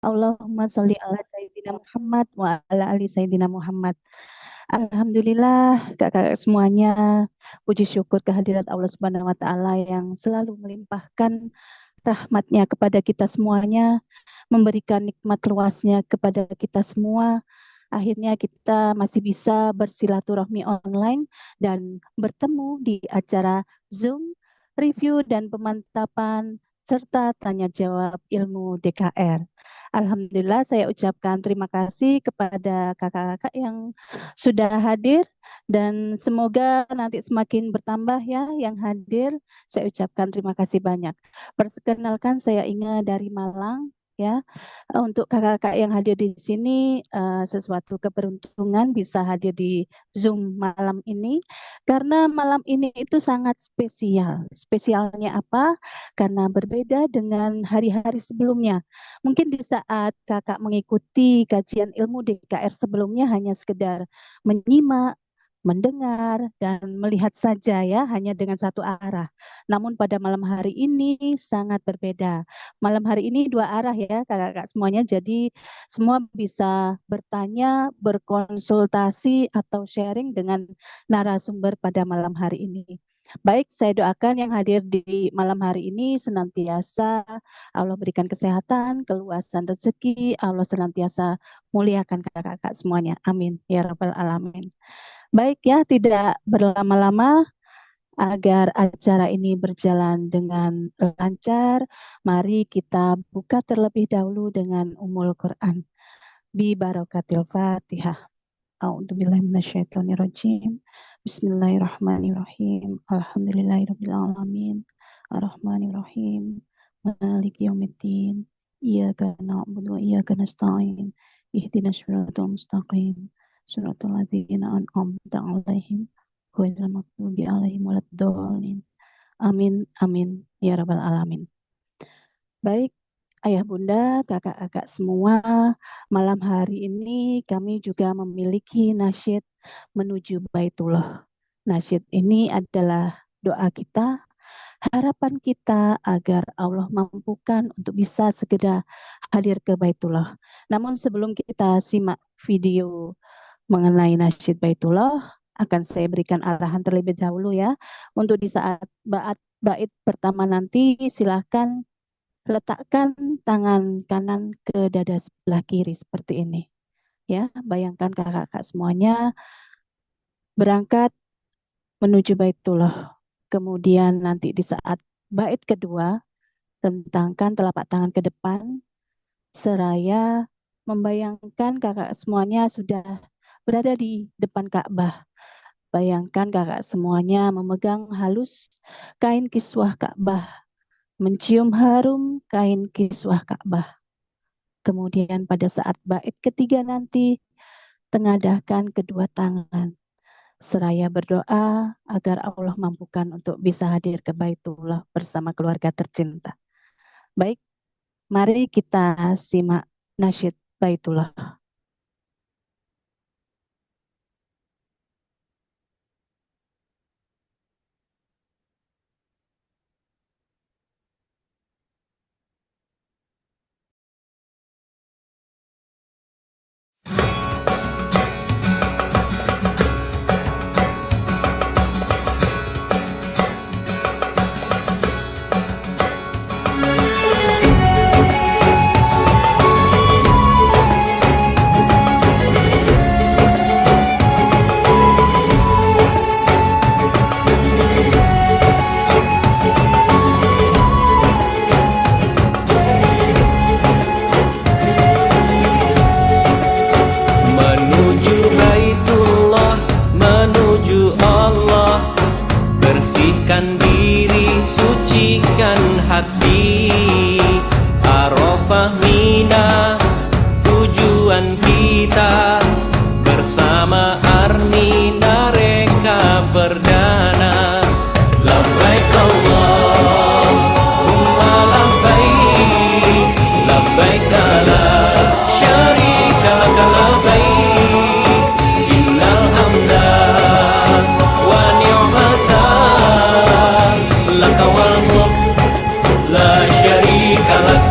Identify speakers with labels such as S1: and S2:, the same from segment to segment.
S1: Allahumma sholli ala Sayyidina Muhammad wa ala ali Sayyidina Muhammad. Alhamdulillah, kakak semuanya, puji syukur kehadirat Allah Subhanahu wa Ta'ala yang selalu melimpahkan rahmatnya kepada kita semuanya, memberikan nikmat luasnya kepada kita semua. Akhirnya kita masih bisa bersilaturahmi online dan bertemu di acara Zoom, review dan pemantapan serta tanya jawab ilmu DKR. Alhamdulillah saya ucapkan terima kasih kepada kakak-kakak yang sudah hadir dan semoga nanti semakin bertambah ya yang hadir. Saya ucapkan terima kasih banyak. Perkenalkan saya Inga dari Malang ya. Untuk kakak-kakak yang hadir di sini sesuatu keberuntungan bisa hadir di Zoom malam ini karena malam ini itu sangat spesial. Spesialnya apa? Karena berbeda dengan hari-hari sebelumnya. Mungkin di saat kakak mengikuti kajian ilmu DKR sebelumnya hanya sekedar menyimak, mendengar, dan melihat saja ya, hanya dengan satu arah. Namun pada malam hari ini sangat berbeda. Malam hari ini dua arah ya kakak-kakak semuanya, jadi semua bisa bertanya, berkonsultasi, atau sharing dengan narasumber pada malam hari ini. Baik, saya doakan yang hadir di malam hari ini senantiasa Allah berikan kesehatan, keluasan rezeki, Allah senantiasa muliakan kakak-kakak semuanya. Amin. Ya Rabbal Alamin. Baik ya, tidak berlama-lama agar acara ini berjalan dengan lancar, mari kita buka terlebih dahulu dengan Ummul Quran. Bi barakatil Fatihah. A'udzubillahi minasyaitonirrajim. Bismillahirrahmanirrahim. Alhamdulillahirabbil alamin. Arrahmanirrahim. Maliki yaumiddin. Iyyaka na'budu wa iyyaka nasta'in. Ihdinas siratal mustaqim. Siratal ladzina an'amta 'alaihim ghairil maghdubi 'alaihim waladdallin. Amin amin ya rabbal alamin. Baik, ayah bunda, kakak-kakak semua, malam hari ini kami juga memiliki nasyid menuju Baitullah. Nasyid ini adalah doa kita, harapan kita agar Allah mampukan untuk bisa segera hadir ke Baitullah. Namun sebelum kita simak video mengenai nasyid Baitullah, akan saya berikan arahan terlebih dahulu ya. Untuk di saat bait pertama nanti silahkan letakkan tangan kanan ke dada sebelah kiri seperti ini. Ya, bayangkan kakak-kakak semuanya berangkat menuju Baitullah. Kemudian nanti di saat bait kedua, rentangkan telapak tangan ke depan, seraya membayangkan kakak semuanya sudah berada di depan Ka'bah. Bayangkan kakak semuanya memegang halus kain kiswah Ka'bah, mencium harum kain kiswah Ka'bah. Kemudian pada saat bait ketiga nanti, tengadahkan kedua tangan, seraya berdoa agar Allah mampukan untuk bisa hadir ke Baitullah bersama keluarga tercinta. Baik, mari kita simak nasyid Baitullah.
S2: Menuju Baitullah, menuju Allah, bersihkan diri, sucikan hati. Arafah Mina, tujuan kita, bersama Arnina reka perdana. Labbaik Allahumma labbaik, labbaik la syarika laka labbaik, innal hamda wa ni'mata laka wal mulk la syarika lak.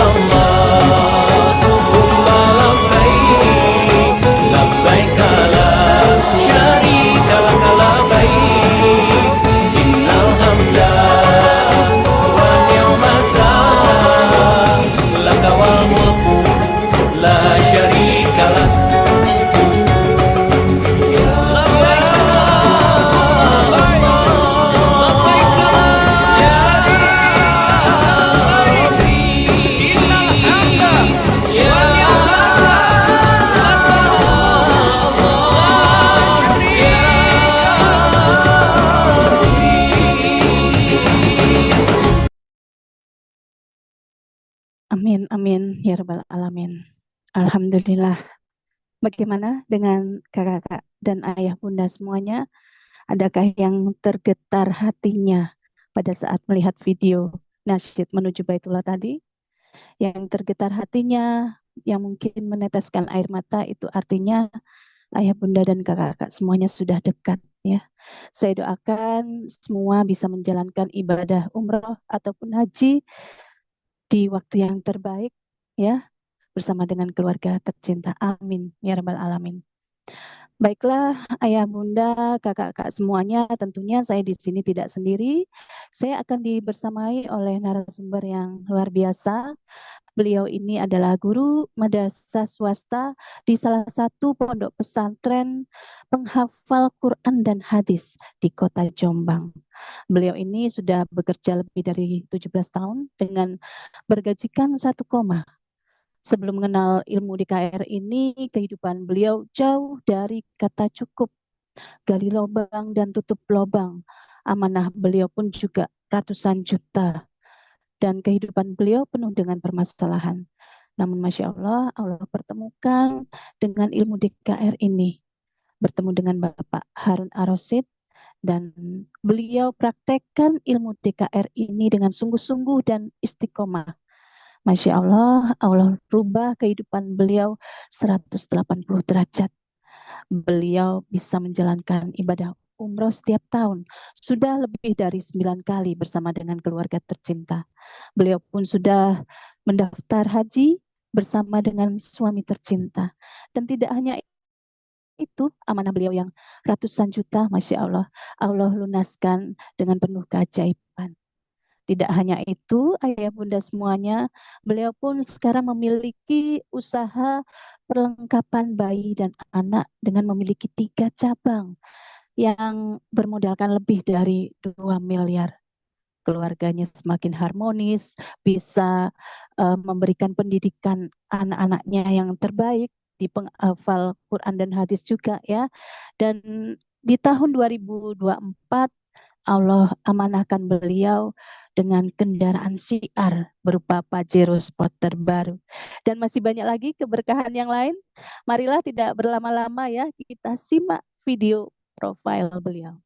S2: illallah, thumma labbaik, labbaik la syarika lak labbaik, innal hamda wan ni'mata lak wal mulk la syarika lak.
S1: Amin, amin, ya Rabbal Alamin. Alhamdulillah. Bagaimana dengan kakak-kakak dan ayah bunda semuanya? Adakah yang tergetar hatinya pada saat melihat video nasyid menuju Baitullah tadi? Yang tergetar hatinya, yang mungkin meneteskan air mata, itu artinya ayah bunda dan kakak-kakak semuanya sudah dekat, ya. Saya doakan semua bisa menjalankan ibadah umroh ataupun haji di waktu yang terbaik, ya, bersama dengan keluarga tercinta. Amin ya Rabbal Alamin. Baiklah, ayah bunda, kakak-kakak semuanya, tentunya saya di sini tidak sendiri. Saya akan dibersamai oleh narasumber yang luar biasa. Beliau ini adalah guru madrasah swasta di salah satu pondok pesantren penghafal Quran dan hadis di Kota Jombang. Beliau ini sudah bekerja lebih dari 17 tahun dengan bergajikan 1 koma. Sebelum mengenal ilmu DKR ini, kehidupan beliau jauh dari kata cukup, gali lubang dan tutup lubang. Amanah beliau pun juga ratusan juta. Dan kehidupan beliau penuh dengan permasalahan. Namun Masya Allah, Allah pertemukan dengan ilmu DKR ini. Bertemu dengan Bapak Harun Ar-Rasyid, dan beliau praktekkan ilmu DKR ini dengan sungguh-sungguh dan istiqomah. Masya Allah, Allah rubah kehidupan beliau 180 derajat. Beliau bisa menjalankan ibadah umroh setiap tahun. Sudah lebih dari 9 kali bersama dengan keluarga tercinta. Beliau pun sudah mendaftar haji bersama dengan suami tercinta. Dan tidak hanya itu, amanah beliau yang ratusan juta, Masya Allah, Allah lunaskan dengan penuh keajaiban. Tidak hanya itu, ayah bunda semuanya, beliau pun sekarang memiliki usaha perlengkapan bayi dan anak dengan memiliki 3 cabang yang bermodalkan lebih dari 2 miliar. Keluarganya semakin harmonis, bisa memberikan pendidikan anak-anaknya yang terbaik di penghafal Quran dan hadis juga, ya. Dan di tahun 2024 Allah amanahkan beliau dengan kendaraan syiar berupa Pajero Sport terbaru. Dan masih banyak lagi keberkahan yang lain. Marilah tidak berlama-lama, ya, kita simak video profil beliau.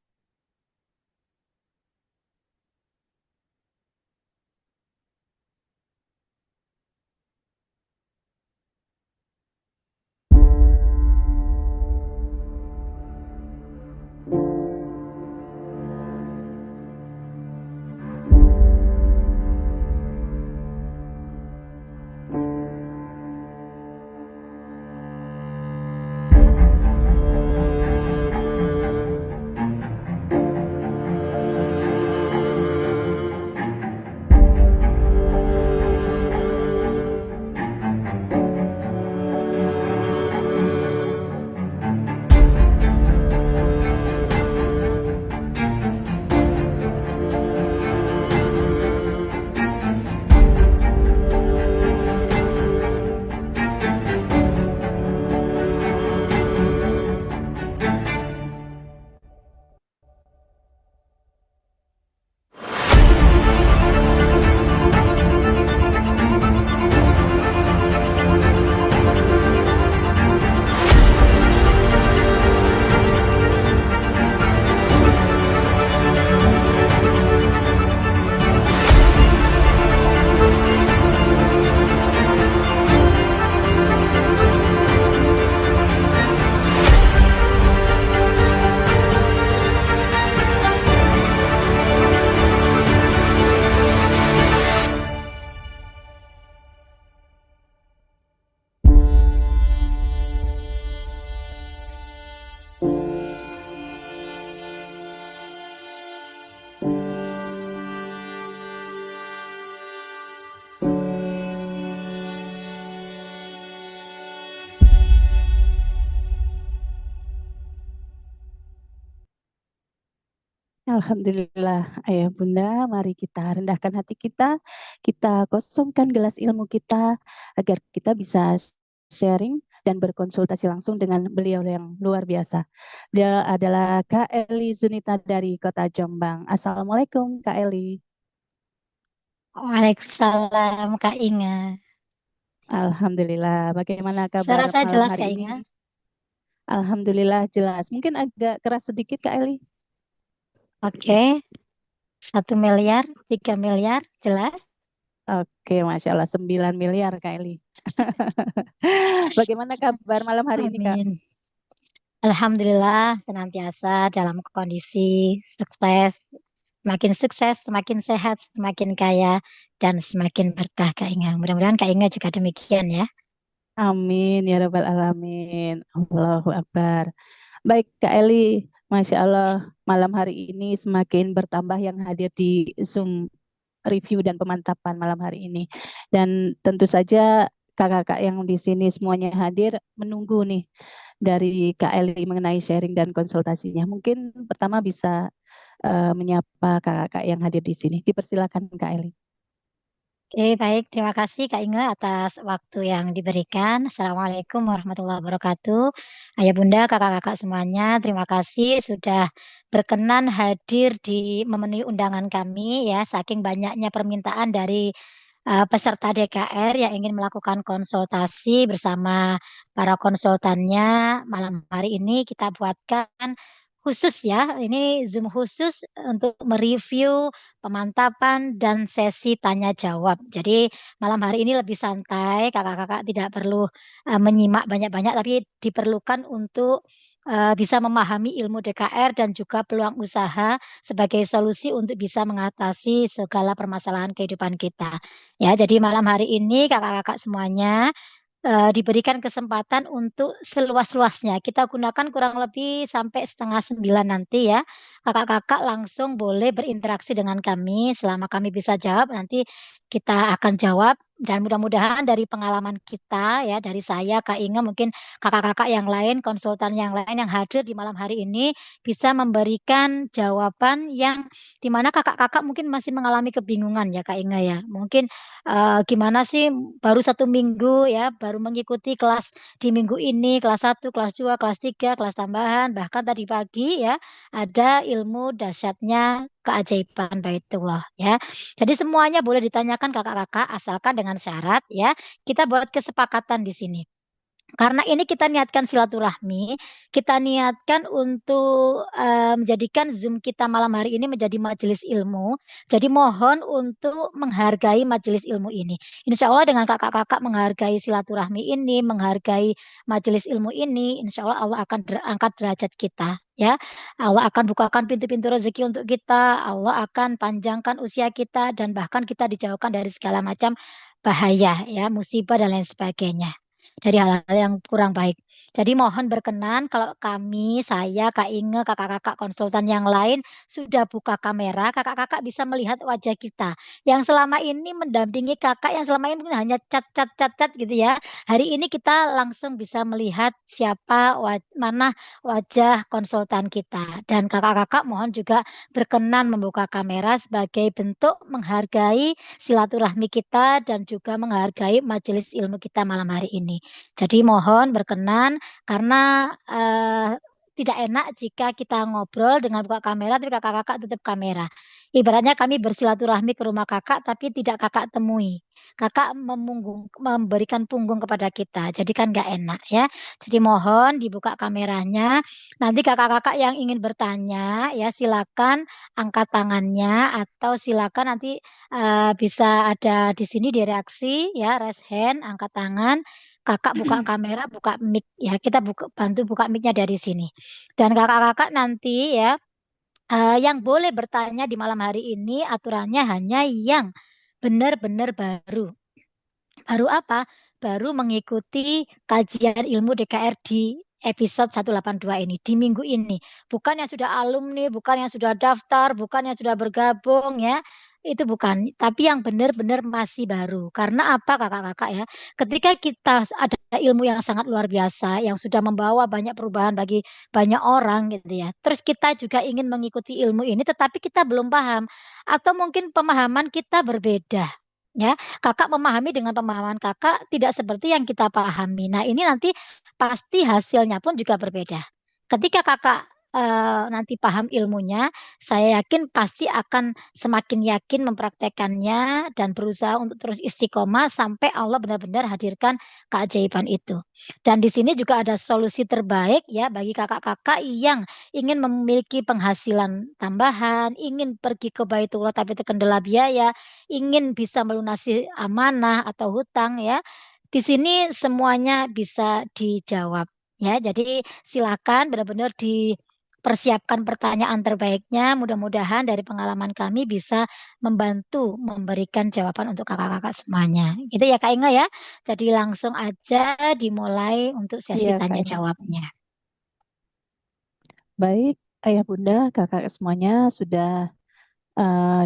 S1: Alhamdulillah, Ayah Bunda, mari kita rendahkan hati kita, kita kosongkan gelas ilmu kita agar kita bisa sharing dan berkonsultasi langsung dengan beliau yang luar biasa. Dia adalah Kak Eli Zunita dari Kota Jombang. Assalamualaikum Kak Eli.
S3: Waalaikumsalam Kak Inga.
S1: Alhamdulillah, bagaimana kabar
S3: Suara saya
S1: malam
S3: jelas
S1: hari
S3: Kak
S1: ini?
S3: Inga?
S1: Alhamdulillah jelas. Mungkin agak keras sedikit Kak Eli.
S3: Oke, 1 miliar, 3 miliar, jelas.
S1: Oke, Masya Allah, 9 miliar Kak Eli. Bagaimana kabar malam hari ini Kak?
S3: Amin. Alhamdulillah senantiasa dalam kondisi sukses, semakin sehat, semakin kaya, dan semakin berkah Kak Inga. Mudah-mudahan Kak Inga juga demikian ya.
S1: Amin ya Rabbal Alamin. Allahu Akbar. Baik Kak Eli, Masya Allah malam hari ini semakin bertambah yang hadir di Zoom review dan pemantapan malam hari ini. Dan tentu saja kakak-kakak yang di sini semuanya hadir menunggu nih dari Kak Eli mengenai sharing dan konsultasinya. Mungkin pertama bisa menyapa kakak-kakak yang hadir di sini. Dipersilakan Kak Eli.
S3: Oke, baik. Terima kasih Kak Inge atas waktu yang diberikan. Assalamualaikum warahmatullahi wabarakatuh. Ayah Bunda, kakak-kakak semuanya, terima kasih sudah berkenan hadir di memenuhi undangan kami ya. Saking banyaknya permintaan dari peserta DKR yang ingin melakukan konsultasi bersama para konsultannya. Malam hari ini kita buatkan khusus ya, ini Zoom khusus untuk mereview pemantapan dan sesi tanya jawab. Jadi malam hari ini lebih santai, kakak-kakak tidak perlu menyimak banyak-banyak, tapi diperlukan untuk bisa memahami ilmu DKR dan juga peluang usaha sebagai solusi untuk bisa mengatasi segala permasalahan kehidupan kita. Ya, jadi malam hari ini kakak-kakak semuanya diberikan kesempatan untuk seluas-luasnya. Kita gunakan kurang lebih sampai setengah 9 nanti ya. Kakak-kakak langsung boleh berinteraksi dengan kami. Selama kami bisa jawab, nanti kita akan jawab. Dan mudah-mudahan dari pengalaman kita ya, dari saya, Kak Inge, mungkin kakak-kakak yang lain, konsultan yang lain yang hadir di malam hari ini bisa memberikan jawaban yang dimana kakak-kakak mungkin masih mengalami kebingungan ya Kak Inge ya. Mungkin gimana sih baru 1 minggu ya, baru mengikuti kelas di minggu ini, kelas 1, kelas 2, kelas 3, kelas tambahan, bahkan tadi pagi ya, ada ilmu dahsyatnya keajaiban Baitullah ya. Jadi semuanya boleh ditanyakan kakak-kakak asalkan dengan syarat ya, kita buat kesepakatan di sini. Karena ini kita niatkan silaturahmi, kita niatkan untuk menjadikan Zoom kita malam hari ini menjadi majelis ilmu. Jadi mohon untuk menghargai majelis ilmu ini. Insya Allah dengan kakak-kakak menghargai silaturahmi ini, menghargai majelis ilmu ini, insya Allah Allah akan angkat derajat kita. Ya, Allah akan bukakan pintu-pintu rezeki untuk kita. Allah akan panjangkan usia kita dan bahkan kita dijauhkan dari segala macam bahaya, ya, musibah dan lain sebagainya dari hal-hal yang kurang baik. Jadi mohon berkenan kalau kami, saya, Kak Inge, kakak-kakak konsultan yang lain sudah buka kamera, kakak-kakak bisa melihat wajah kita. Yang selama ini mendampingi kakak, yang selama ini mungkin hanya cat gitu ya. Hari ini kita langsung bisa melihat siapa, mana wajah konsultan kita. Dan kakak-kakak mohon juga berkenan membuka kamera sebagai bentuk menghargai silaturahmi kita dan juga menghargai majelis ilmu kita malam hari ini. Jadi mohon berkenan karena tidak enak jika kita ngobrol dengan buka kamera tapi kakak-kakak tutup kamera. Ibaratnya kami bersilaturahmi ke rumah kakak tapi tidak kakak temui. Kakak memberikan punggung kepada kita. Jadi kan nggak enak ya. Jadi mohon dibuka kameranya. Nanti kakak-kakak yang ingin bertanya ya silakan angkat tangannya atau silakan nanti bisa ada di sini di reaksi ya raise hand, angkat tangan. Kakak buka kamera, buka mic ya. Kita bantu buka mic-nya dari sini. Dan kakak-kakak nanti ya yang boleh bertanya di malam hari ini aturannya hanya yang benar-benar baru. Baru apa? Baru mengikuti kajian ilmu DKR di episode 182 ini, di minggu ini. Bukan yang sudah alumni, bukan yang sudah daftar, bukan yang sudah bergabung ya. itu bukan, tapi yang benar-benar masih baru. Karena apa kakak-kakak ya? Ketika kita ada ilmu yang sangat luar biasa, yang sudah membawa banyak perubahan bagi banyak orang gitu ya. Terus kita juga ingin mengikuti ilmu ini, tetapi kita belum paham. Atau mungkin pemahaman kita berbeda. Ya, kakak memahami dengan pemahaman kakak tidak seperti yang kita pahami. Nah, ini nanti pasti hasilnya pun juga berbeda. Ketika kakak nanti paham ilmunya, saya yakin pasti akan semakin yakin mempraktekannya dan berusaha untuk terus istiqomah sampai Allah benar-benar hadirkan keajaiban itu. Dan di sini juga ada solusi terbaik ya bagi kakak-kakak yang ingin memiliki penghasilan tambahan, ingin pergi ke Baitullah tapi terkendala biaya, ingin bisa melunasi amanah atau hutang ya. Di sini semuanya bisa dijawab ya. Jadi silakan benar-benar dipersiapkan pertanyaan terbaiknya. Mudah-mudahan dari pengalaman kami bisa membantu memberikan jawaban untuk kakak-kakak semuanya. Gitu ya Kak Inga ya. Jadi langsung aja dimulai untuk sesi
S1: Iya, Kak
S3: tanya
S1: Eni.
S3: jawabnya.
S1: Baik, ayah bunda, kakak semuanya sudah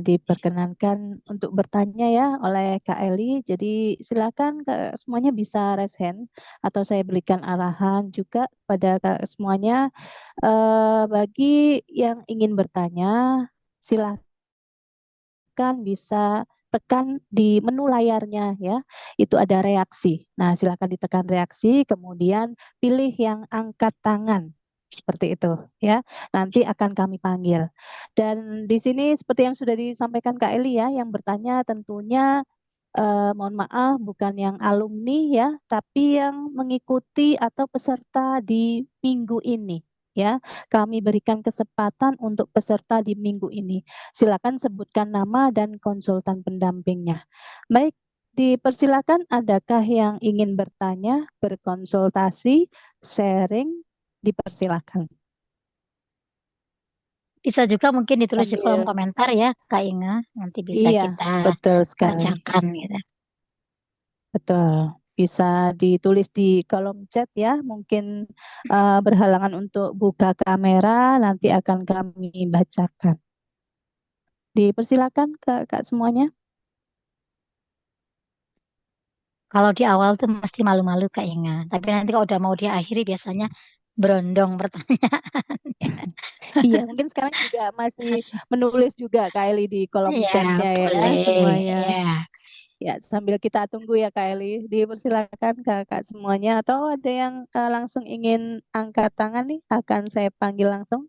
S1: diperkenankan untuk bertanya ya oleh Kak Eli. Jadi silakan Kak semuanya bisa raise hand atau saya berikan arahan juga pada Kak semuanya. Bagi yang ingin bertanya, silakan bisa tekan di menu layarnya ya. Itu ada reaksi. Nah, silakan ditekan reaksi, kemudian pilih yang angkat tangan. Seperti itu ya. Nanti akan kami panggil. Dan di sini seperti yang sudah disampaikan Kak Eli ya, yang bertanya tentunya mohon maaf bukan yang alumni ya, tapi yang mengikuti atau peserta di minggu ini ya. Kami berikan kesempatan untuk peserta di minggu ini. Silakan sebutkan nama dan konsultan pendampingnya. Baik, dipersilakan adakah yang ingin bertanya, berkonsultasi, sharing, dipersilakan.
S3: Bisa juga mungkin ditulis di kolom
S1: Sambil
S3: komentar ya Kak Inga. Nanti bisa
S1: iya,
S3: kita
S1: betul sekali.
S3: bacakan gitu.
S1: Betul, bisa ditulis di kolom chat ya. Mungkin berhalangan untuk buka kamera, nanti akan kami bacakan. Dipersilakan Kak semuanya.
S3: Kalau di awal tuh mesti malu-malu Kak Inga. Tapi nanti kalau udah mau diakhiri biasanya berondong pertanyaan.
S1: Iya, mungkin sekarang juga masih menulis juga Kak Eli di kolom
S3: Ya,
S1: chatnya ya
S3: boleh.
S1: semuanya.
S3: Ya.
S1: Ya, sambil kita tunggu ya Kak Eli. Dipersilakan Kak semuanya. Atau ada yang langsung ingin angkat tangan nih, akan saya panggil langsung.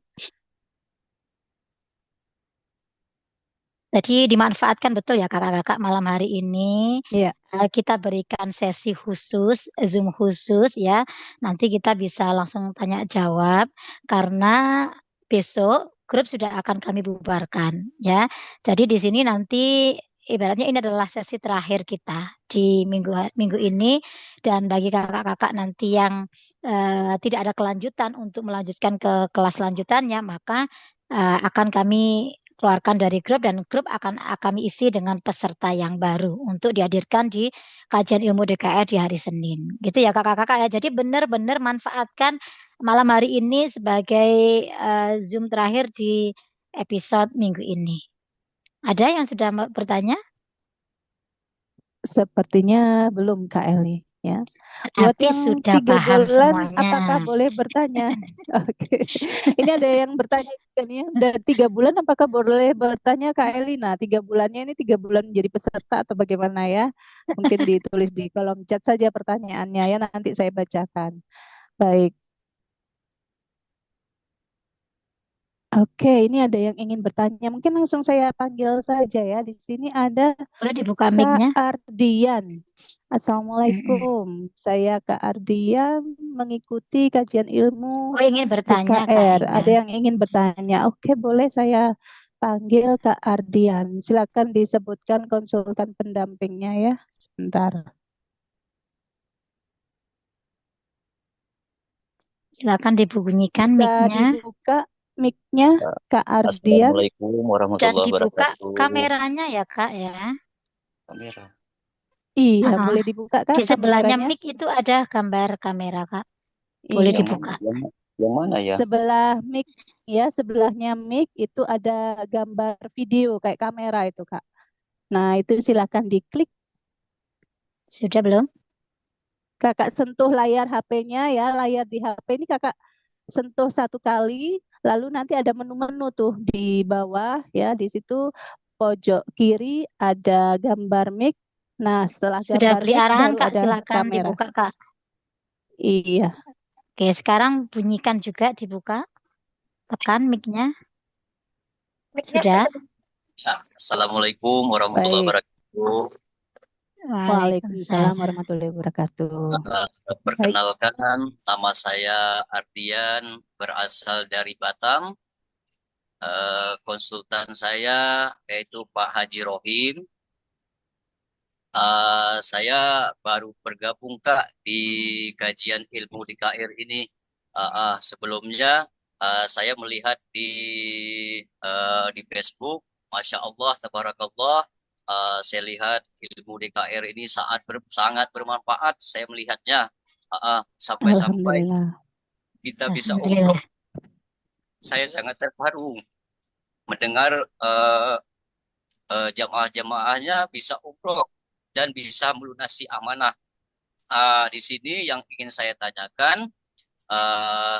S3: Jadi dimanfaatkan betul ya kakak-kakak malam hari ini.
S1: Iya.
S3: Kita berikan sesi khusus, Zoom khusus ya. Nanti kita bisa langsung tanya jawab karena besok grup sudah akan kami bubarkan ya. Jadi di sini nanti ibaratnya ini adalah sesi terakhir kita di minggu ini dan bagi kakak-kakak nanti yang tidak ada kelanjutan untuk melanjutkan ke kelas lanjutannya, maka akan kami keluarkan dari grup dan grup akan kami isi dengan peserta yang baru untuk dihadirkan di kajian ilmu DKR di hari Senin. Gitu ya kakak-kakak ya. Jadi benar-benar manfaatkan malam hari ini sebagai Zoom terakhir di episode minggu ini. Ada yang sudah bertanya?
S1: Sepertinya belum Kak Eli ya. Buat
S3: Berarti
S1: yang
S3: sudah
S1: 3
S3: paham
S1: bulan,
S3: semuanya.
S1: apakah boleh bertanya? Oke, ini ada yang bertanya juga nih ya. Udah 3 bulan, apakah boleh bertanya Kak Eli? Nah, 3 bulannya ini 3 bulan menjadi peserta atau bagaimana ya? Mungkin ditulis di kolom chat saja pertanyaannya ya. Nanti saya bacakan. Baik. Oke, ini ada yang ingin bertanya. Mungkin langsung saya panggil saja ya. Di sini ada
S3: Boleh dibuka
S1: Kak
S3: mic-nya?
S1: Ardian.
S3: Mm-mm.
S1: Assalamualaikum. Saya Kak Ardian mengikuti kajian ilmu
S3: Oh ingin bertanya Kak
S1: DKR.
S3: Inga.
S1: Ada yang ingin bertanya? Oke, boleh saya panggil Kak Ardian. Silakan disebutkan konsultan pendampingnya ya. Sebentar.
S3: Silakan dibunyikan
S1: Bisa
S3: mic-nya
S1: dibuka mic-nya Kak Ardian.
S2: Assalamualaikum
S3: dan
S2: warahmatullahi
S3: dibuka
S2: wabarakatuh.
S3: kameranya ya Kak ya.
S2: Kamera.
S1: Iya,
S3: Heeh.
S1: boleh dibuka Kak
S3: Di sebelahnya
S1: kameranya.
S3: mic itu ada gambar kamera Kak. Boleh
S1: Iya.
S2: Yang mana?
S3: dibuka.
S2: Yang mana ya?
S1: Sebelah mic ya, sebelahnya mic itu ada gambar video kayak kamera itu Kak. Nah, itu silakan diklik.
S3: Sudah belum?
S1: Kakak sentuh layar HP-nya ya, layar di HP ini kakak sentuh satu kali, lalu nanti ada menu-menu tuh di bawah ya, di situ pojok kiri ada gambar mic. Nah, setelah
S3: Sudah
S1: gambar
S3: beri
S1: mic
S3: arahan,
S1: baru
S3: Kak.
S1: ada
S3: Silakan
S1: kamera.
S3: dibuka, Kak.
S1: Iya,
S3: Oke, sekarang bunyikan juga dibuka. Tekan mic-nya. Sudah?
S2: Ya, Assalamualaikum warahmatullahi
S1: baik.
S2: wabarakatuh.
S1: Waalaikumsalam
S3: Waalaikumsalam.
S1: warahmatullahi wabarakatuh. Baik,
S2: Perkenalkan, nama saya Ardian, berasal dari Batam. Konsultan saya yaitu Pak Haji Rohim. Saya baru bergabung Kak di kajian ilmu di KR ini. Sebelumnya saya melihat di Facebook, Masya Allah, Tabarakallah. Saya lihat ilmu di KR ini sangat bermanfaat. Saya melihatnya sampai-sampai
S1: alhamdulillah.
S2: kita bisa umroh.
S3: Alhamdulillah.
S2: Saya sangat terharu mendengar jamaah-jamaahnya bisa umroh dan bisa melunasi amanah. Di sini yang ingin saya tanyakan uh,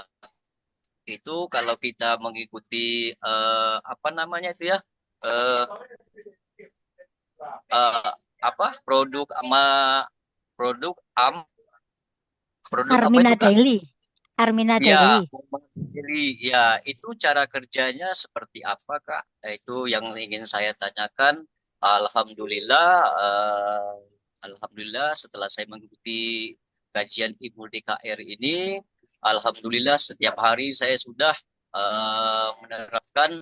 S2: itu kalau kita mengikuti apa namanya itu ya uh, apa produk sama produk produk apa
S3: Armina
S2: itu Kak?
S3: Daily. Armina
S2: Ya,
S3: Daily.
S2: jadi ya itu cara kerjanya seperti apa Kak? Itu yang ingin saya tanyakan. Alhamdulillah, alhamdulillah setelah saya mengikuti kajian Ibu DKR ini, alhamdulillah setiap hari saya sudah menerapkan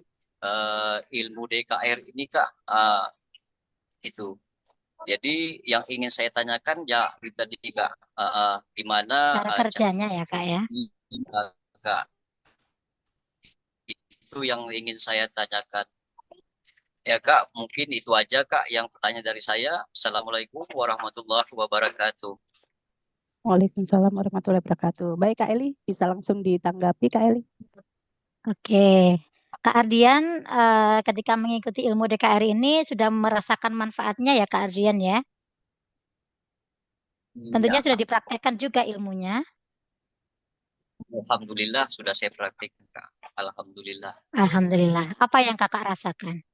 S2: ilmu DKR ini Kak. Itu. Jadi yang ingin saya tanyakan ya itu tadi Kak, di mana
S3: Cara
S2: cara
S3: kerjanya ya, Kak ya.
S2: Kak. Itu yang ingin saya tanyakan. Ya Kak, mungkin itu aja Kak yang pertanyaan dari saya. Assalamualaikum warahmatullahi wabarakatuh.
S1: Waalaikumsalam warahmatullahi wabarakatuh. Baik Kak Eli, bisa langsung ditanggapi Kak Eli.
S3: Oke. Kak Ardian, ketika mengikuti ilmu DKR ini sudah merasakan manfaatnya ya, Kak Ardian ya. Tentunya
S2: Iya,
S3: sudah dipraktekkan juga ilmunya.
S2: alhamdulillah sudah saya praktikkan Kak. Alhamdulillah.
S3: Alhamdulillah. Apa yang Kakak rasakan?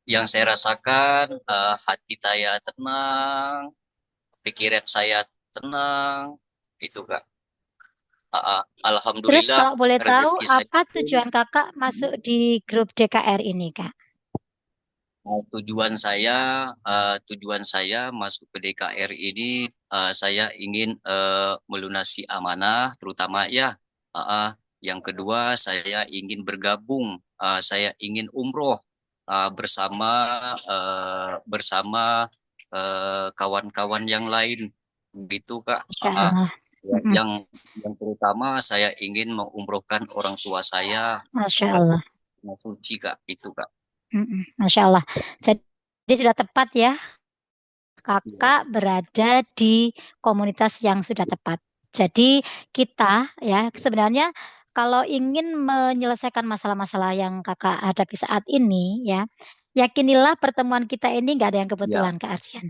S2: Yang saya rasakan hati saya tenang, pikiran saya tenang, itu Kak.
S3: Terus
S2: Alhamdulillah
S3: kalau boleh tahu,
S2: rezeki saya
S3: apa
S2: pun.
S3: tujuan Kakak masuk di grup DKR ini, Kak?
S2: Tujuan saya masuk ke DKR ini saya ingin melunasi amanah terutama ya. Yang kedua saya ingin bergabung, saya ingin umroh bersama kawan-kawan yang lain gitu Kak.
S3: Insya Allah. Mm-mm.
S2: Yang yang terutama saya ingin mengumrohkan orang tua saya
S3: Masya
S2: ke
S3: Allah.
S2: Tanah Suci Kak, itu Kak.
S3: Mm-mm. Masya Allah. Jadi sudah tepat ya, Kakak berada di komunitas yang sudah tepat. Jadi kita ya sebenarnya kalau ingin menyelesaikan masalah-masalah yang Kakak hadapi saat ini ya, yakinilah pertemuan kita ini nggak ada yang
S2: Ya,
S3: kebetulan, Kak Ardian.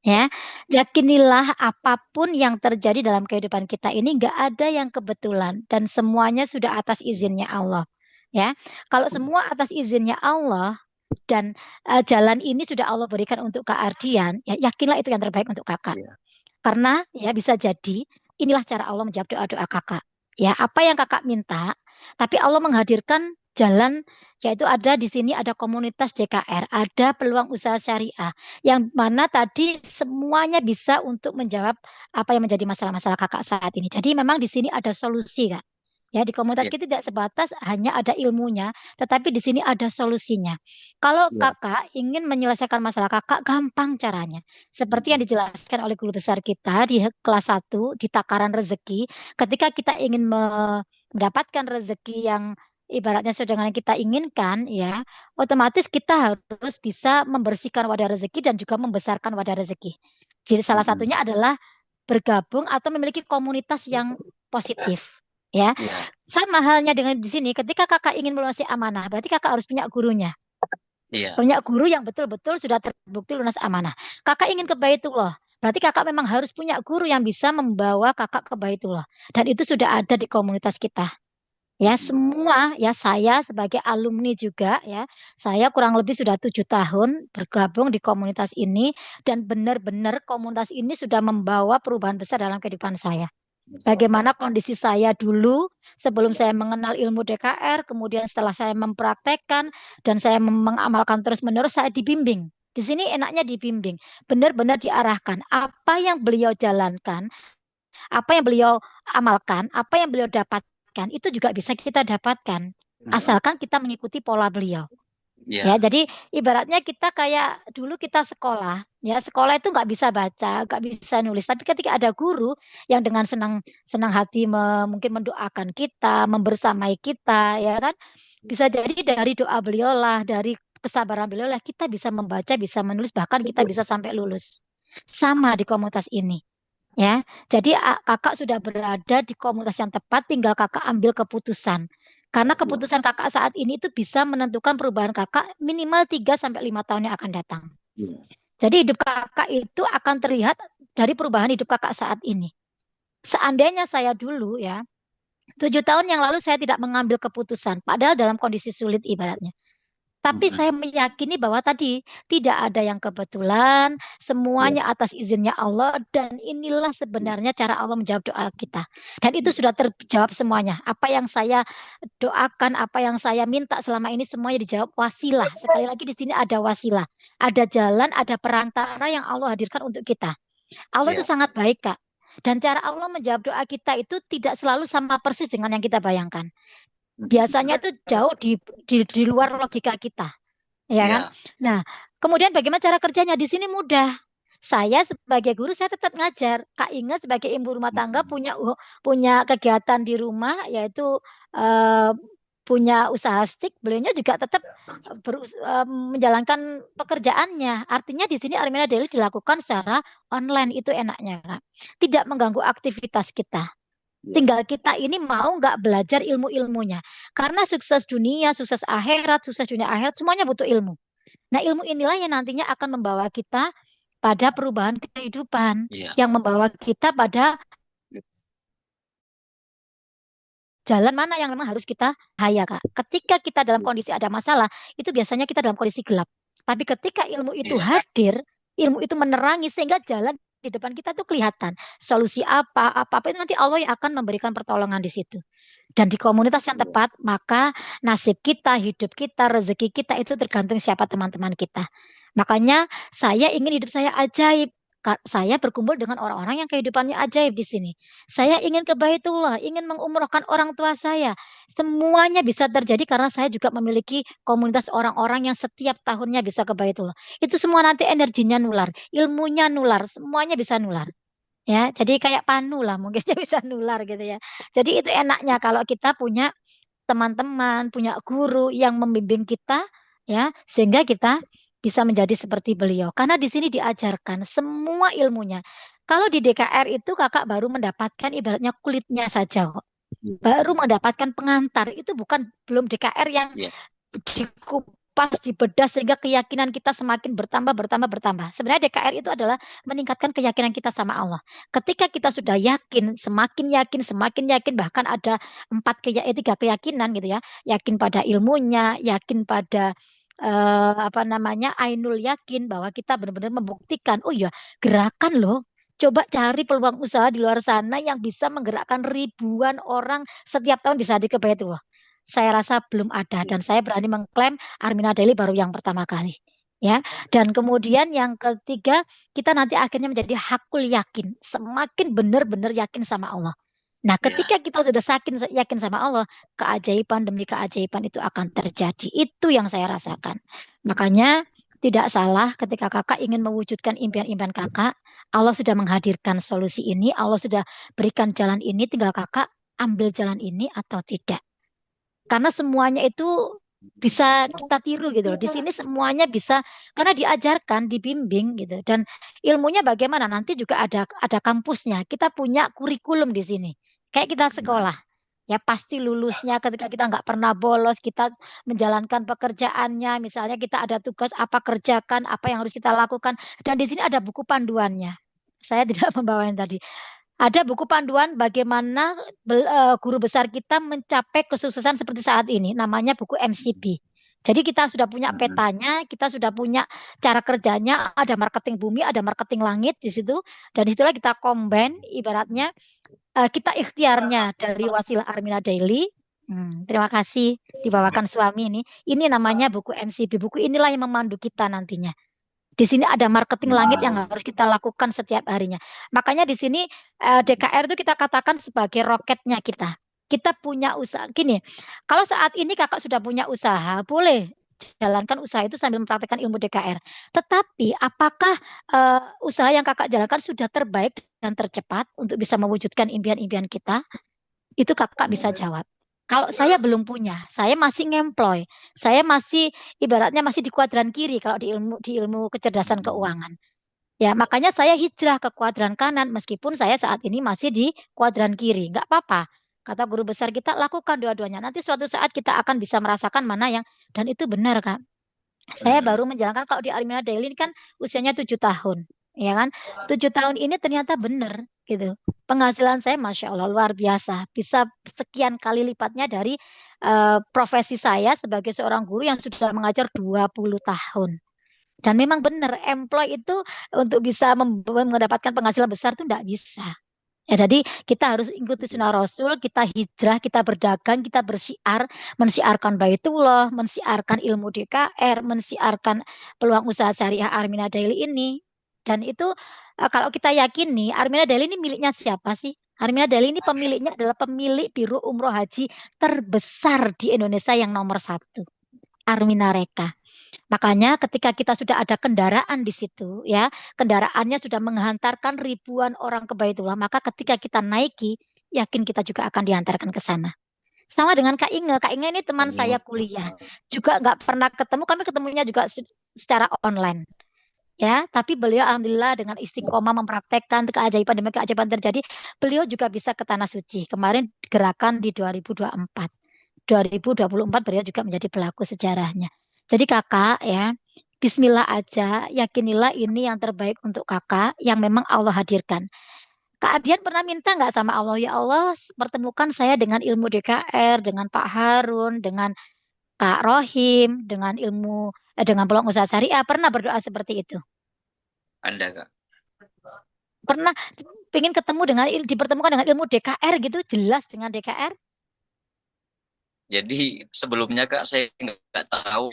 S3: Ya, yakinilah apapun yang terjadi dalam kehidupan kita ini nggak ada yang kebetulan dan semuanya sudah atas izinnya Allah. Ya, kalau semua atas izinnya Allah dan jalan ini sudah Allah berikan untuk Kak Ardian, ya yakinlah itu yang terbaik untuk Kakak.
S2: ya,
S3: Karena ya bisa jadi inilah cara Allah menjawab doa-doa Kakak. Ya, apa yang Kakak minta, tapi Allah menghadirkan jalan yaitu ada di sini ada komunitas JKR, ada peluang usaha syariah yang mana tadi semuanya bisa untuk menjawab apa yang menjadi masalah-masalah Kakak saat ini. Jadi memang di sini ada solusi, Kak. Ya, di komunitas
S2: ya,
S3: kita tidak sebatas hanya ada ilmunya, tetapi di sini ada solusinya. Kalau
S2: ya.
S3: Kakak ingin menyelesaikan masalah Kakak, gampang caranya. Seperti yang
S2: Mm,
S3: dijelaskan oleh guru besar kita di kelas 1 di takaran rezeki, ketika kita ingin mendapatkan rezeki yang ibaratnya sesuai dengan yang kita inginkan, ya, otomatis kita harus bisa membersihkan wadah rezeki dan juga membesarkan wadah rezeki. Jadi salah
S2: mm,
S3: satunya adalah bergabung atau memiliki komunitas yang positif. Ya,
S2: Ya,
S3: sama halnya dengan di sini. Ketika kakak ingin melunasi amanah, berarti kakak harus punya gurunya.
S2: Iya.
S3: Punya guru yang betul-betul sudah terbukti lunas amanah. Kakak ingin ke Baitullah. Berarti kakak memang harus punya guru yang bisa membawa kakak ke Baitullah. Dan itu sudah ada di komunitas kita. Ya, semua ya saya sebagai alumni juga ya, saya kurang lebih sudah 7 tahun bergabung di komunitas ini dan benar-benar komunitas ini sudah membawa perubahan besar dalam kehidupan saya. Bagaimana kondisi saya dulu sebelum saya mengenal ilmu DKR, kemudian setelah saya mempraktekkan dan saya mengamalkan terus-menerus, saya dibimbing. Di sini enaknya dibimbing, benar-benar diarahkan apa yang beliau jalankan, apa yang beliau amalkan, apa yang beliau dapatkan, itu juga bisa kita dapatkan. Asalkan kita mengikuti pola beliau. Ya,
S2: Iya.
S3: jadi ibaratnya kita kayak dulu kita sekolah, ya sekolah itu nggak bisa baca, nggak bisa nulis. Tapi ketika ada guru yang dengan senang senang hati mungkin mendoakan kita, membersamai kita, ya kan, bisa jadi dari doa beliau lah, dari kesabaran beliau lah, kita bisa membaca, bisa menulis, bahkan kita bisa sampai lulus. Sama di komunitas ini. Ya, jadi kakak sudah berada di komunitas yang tepat, tinggal kakak ambil keputusan. Karena keputusan kakak saat ini itu bisa menentukan perubahan kakak minimal 3 sampai 5 tahun yang akan datang. Jadi hidup kakak itu akan terlihat dari perubahan hidup kakak saat ini. Seandainya saya dulu ya, 7 tahun yang lalu saya tidak mengambil keputusan, padahal dalam kondisi sulit ibaratnya. Tapi saya meyakini bahwa tadi tidak ada yang kebetulan, semuanya atas izinnya Allah, dan inilah sebenarnya cara Allah menjawab doa kita. Dan itu sudah terjawab semuanya. Apa yang saya doakan, apa yang saya minta selama ini semuanya dijawab wasilah. Sekali lagi di sini ada wasilah. Ada jalan, ada perantara yang Allah hadirkan untuk kita. Allah itu
S2: Iya.
S3: sangat baik, Kak. Dan cara Allah menjawab doa kita itu tidak selalu sama persis dengan yang kita bayangkan. Biasanya itu jauh di luar logika kita, ya kan?
S2: Iya.
S3: Nah, kemudian bagaimana cara kerjanya? Di sini mudah. Saya sebagai guru saya tetap ngajar. Kak Inge sebagai ibu rumah tangga punya kegiatan di rumah yaitu eh, punya usaha stik. Beliaunya juga tetap menjalankan pekerjaannya. Artinya di sini Armina Daily dilakukan secara online, itu enaknya, Kak. Tidak mengganggu aktivitas kita. Tinggal kita ini mau nggak belajar ilmu-ilmunya. Karena sukses dunia, sukses dunia akhirat, semuanya butuh ilmu. Nah, ilmu inilah yang nantinya akan membawa kita pada perubahan kehidupan.
S2: Iya.
S3: Yang membawa kita pada jalan mana yang memang harus kita haya, Kak. Ketika kita dalam kondisi ada masalah, itu biasanya kita dalam kondisi gelap. Tapi ketika ilmu itu
S2: Iya.
S3: hadir, ilmu itu menerangi sehingga jalan di depan kita tuh kelihatan. Solusi apa itu nanti Allah yang akan memberikan pertolongan di situ. Dan di komunitas yang tepat, maka nasib kita, hidup kita, rezeki kita itu tergantung siapa teman-teman kita. Makanya saya ingin hidup saya ajaib. Saya berkumpul dengan orang-orang yang kehidupannya ajaib di sini. Saya ingin ke Baitullah, ingin mengumrohkan orang tua saya. Semuanya bisa terjadi karena saya juga memiliki komunitas orang-orang yang setiap tahunnya bisa ke Baitullah. Itu semua nanti energinya nular, ilmunya nular, semuanya bisa nular. Ya, jadi kayak panu lah mungkin bisa nular gitu ya. Jadi itu enaknya kalau kita punya teman-teman, punya guru yang membimbing kita ya, sehingga kita bisa menjadi seperti beliau. Karena di sini diajarkan semua ilmunya. Kalau di DKR itu kakak baru mendapatkan ibaratnya kulitnya saja kok. Baru mendapatkan pengantar. Itu bukan belum DKR yang
S2: Iya.
S3: dikupas, dibedah sehingga keyakinan kita semakin bertambah, bertambah, bertambah. Sebenarnya DKR itu adalah meningkatkan keyakinan kita sama Allah. Ketika kita sudah yakin, semakin yakin, bahkan ada 3 keyakinan gitu ya. Yakin pada ilmunya, yakin pada apa namanya, ainul yakin bahwa kita benar-benar membuktikan, oh iya, gerakan loh. Coba cari peluang usaha di luar sana yang bisa menggerakkan ribuan orang setiap tahun bisa ke Baitullah. Saya rasa belum ada dan saya berani mengklaim Armina Daily baru yang pertama kali. Ya, dan kemudian yang ketiga, kita nanti akhirnya menjadi hakul yakin, semakin benar-benar yakin sama Allah. Nah,
S2: Iya.
S3: ketika kita sudah yakin sama Allah, keajaiban demi keajaiban itu akan terjadi. Itu yang saya rasakan. Makanya tidak salah ketika kakak ingin mewujudkan impian-impian kakak, Allah sudah menghadirkan solusi ini, Allah sudah berikan jalan ini, tinggal kakak ambil jalan ini atau tidak. Karena semuanya itu bisa kita tiru gitu loh. Di sini semuanya bisa karena diajarkan, dibimbing gitu. Dan ilmunya bagaimana? Nanti juga ada kampusnya. Kita punya kurikulum di sini. Kayak kita sekolah. Ya pasti lulusnya ketika kita nggak pernah bolos, kita menjalankan pekerjaannya, misalnya kita ada tugas apa kerjakan, apa yang harus kita lakukan. Dan di sini ada buku panduannya. Saya tidak membawa yang tadi. Ada buku panduan bagaimana guru besar kita mencapai kesuksesan seperti saat ini. Namanya buku MCP. Jadi kita sudah punya petanya, kita sudah punya cara kerjanya, ada marketing bumi, ada marketing langit di situ. Dan disitulah kita combine, ibaratnya kita ikhtiarnya dari Wasilah Armina Daily. Terima kasih dibawakan suami ini. Ini namanya buku MCP. Buku inilah yang memandu kita nantinya. Di sini ada marketing langit yang harus kita lakukan setiap harinya. Makanya di sini DKR itu kita katakan sebagai roketnya kita. Kita punya usaha. Gini, kalau saat ini kakak sudah punya usaha, boleh jalankan usaha itu sambil mempraktekkan ilmu DKR. Tetapi apakah usaha yang kakak jalankan sudah terbaik dan tercepat untuk bisa mewujudkan impian-impian kita? Itu kakak bisa jawab. Kalau saya belum punya, saya masih ngemploy, saya masih ibaratnya masih di kuadran kiri kalau di ilmu kecerdasan keuangan. Ya, makanya saya hijrah ke kuadran kanan meskipun saya saat ini masih di kuadran kiri. Nggak apa-apa. Kata guru besar kita, lakukan dua-duanya. Nanti suatu saat kita akan bisa merasakan mana yang, dan itu benar, Kak. Saya baru menjalankan kalau di Armina Daily ini kan usianya 7 tahun, ya kan? 7 tahun ini ternyata benar gitu. Penghasilan saya Masya Allah luar biasa, bisa sekian kali lipatnya dari profesi saya sebagai seorang guru yang sudah mengajar 20 tahun. Dan memang benar, employ itu untuk bisa mendapatkan penghasilan besar itu tidak bisa. Ya, jadi kita harus ikuti sunnah Rasul, kita hijrah, kita berdagang, kita bersiar, mensiarkan Baitullah, mensiarkan ilmu DKR, mensiarkan peluang usaha syariah Armina Daily ini. Dan itu kalau kita yakini Armina Daily ini miliknya siapa sih? Armina Daily ini pemiliknya adalah pemilik Biro Umroh Haji terbesar di Indonesia yang nomor 1, Armina Reka. Makanya ketika kita sudah ada kendaraan di situ, ya, kendaraannya sudah menghantarkan ribuan orang ke Baitullah, maka ketika kita naiki, yakin kita juga akan dihantarkan ke sana. Sama dengan Kak Inge. Kak Inge ini teman saya kuliah. Juga nggak pernah ketemu, kami ketemunya juga secara online. Ya, tapi beliau alhamdulillah dengan istiqomah mempraktekkan keajaiban demi keajaiban terjadi, beliau juga bisa ke Tanah Suci. Kemarin gerakan di 2024. 2024 beliau juga menjadi pelaku sejarahnya. Jadi kakak ya, bismillah aja, yakinilah ini yang terbaik untuk kakak yang memang Allah hadirkan. Kak Adian pernah minta nggak sama Allah, ya Allah pertemukan saya dengan ilmu DKR, dengan Pak Harun, dengan Kak Rohim, dengan dengan peluang usaha syariah, pernah berdoa seperti itu?
S2: Ada, Kak.
S3: Pernah pengen ketemu dengan dipertemukan dengan ilmu DKR gitu, jelas dengan DKR?
S2: Jadi sebelumnya Kak saya nggak tahu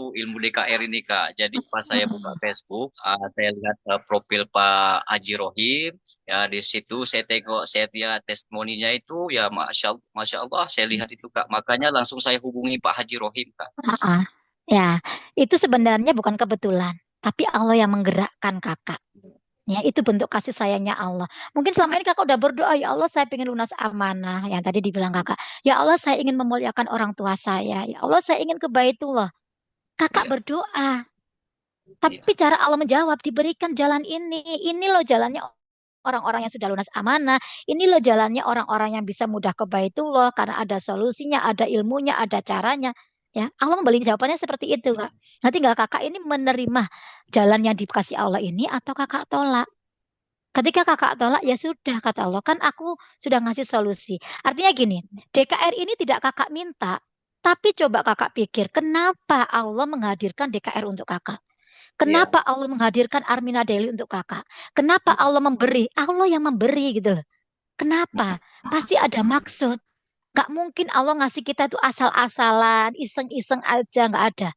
S2: ilmu DKR ini Kak. Jadi pas saya buka Facebook, saya lihat profil Pak Haji Rohim. Ya di situ saya tengok, saya lihat testimoninya itu ya Masya Allah saya lihat itu Kak. Makanya langsung saya hubungi Pak Haji Rohim Kak.
S3: Ah, ya, itu sebenarnya bukan kebetulan, tapi Allah yang menggerakkan kakak. Ya, itu bentuk kasih sayangnya Allah. Mungkin selama ini kakak udah berdoa, ya Allah saya ingin lunas amanah, yang tadi dibilang kakak. Ya Allah saya ingin memuliakan orang tua saya. Ya Allah saya ingin ke Baitullah. Kakak
S2: Iya,
S3: berdoa,
S2: iya,
S3: tapi cara Allah menjawab, diberikan jalan ini. Ini loh jalannya orang-orang yang sudah lunas amanah. Ini loh jalannya orang-orang yang bisa mudah ke Baitullah karena ada solusinya, ada ilmunya, ada caranya. Ya, Allah memberi jawabannya seperti itu, Kak. Nah, tinggal kakak ini menerima jalan yang dikasih Allah ini atau kakak tolak. Ketika kakak tolak, ya sudah, kata Allah, kan aku sudah ngasih solusi. Artinya gini, DKR ini tidak kakak minta, tapi coba kakak pikir, kenapa Allah menghadirkan DKR untuk kakak?
S2: iya.
S3: Kenapa Allah menghadirkan Armina Daily untuk kakak? Kenapa Allah memberi? Allah yang memberi gitu loh. Kenapa? Pasti ada maksud. Gak mungkin Allah ngasih kita itu asal-asalan, iseng-iseng aja, nggak ada.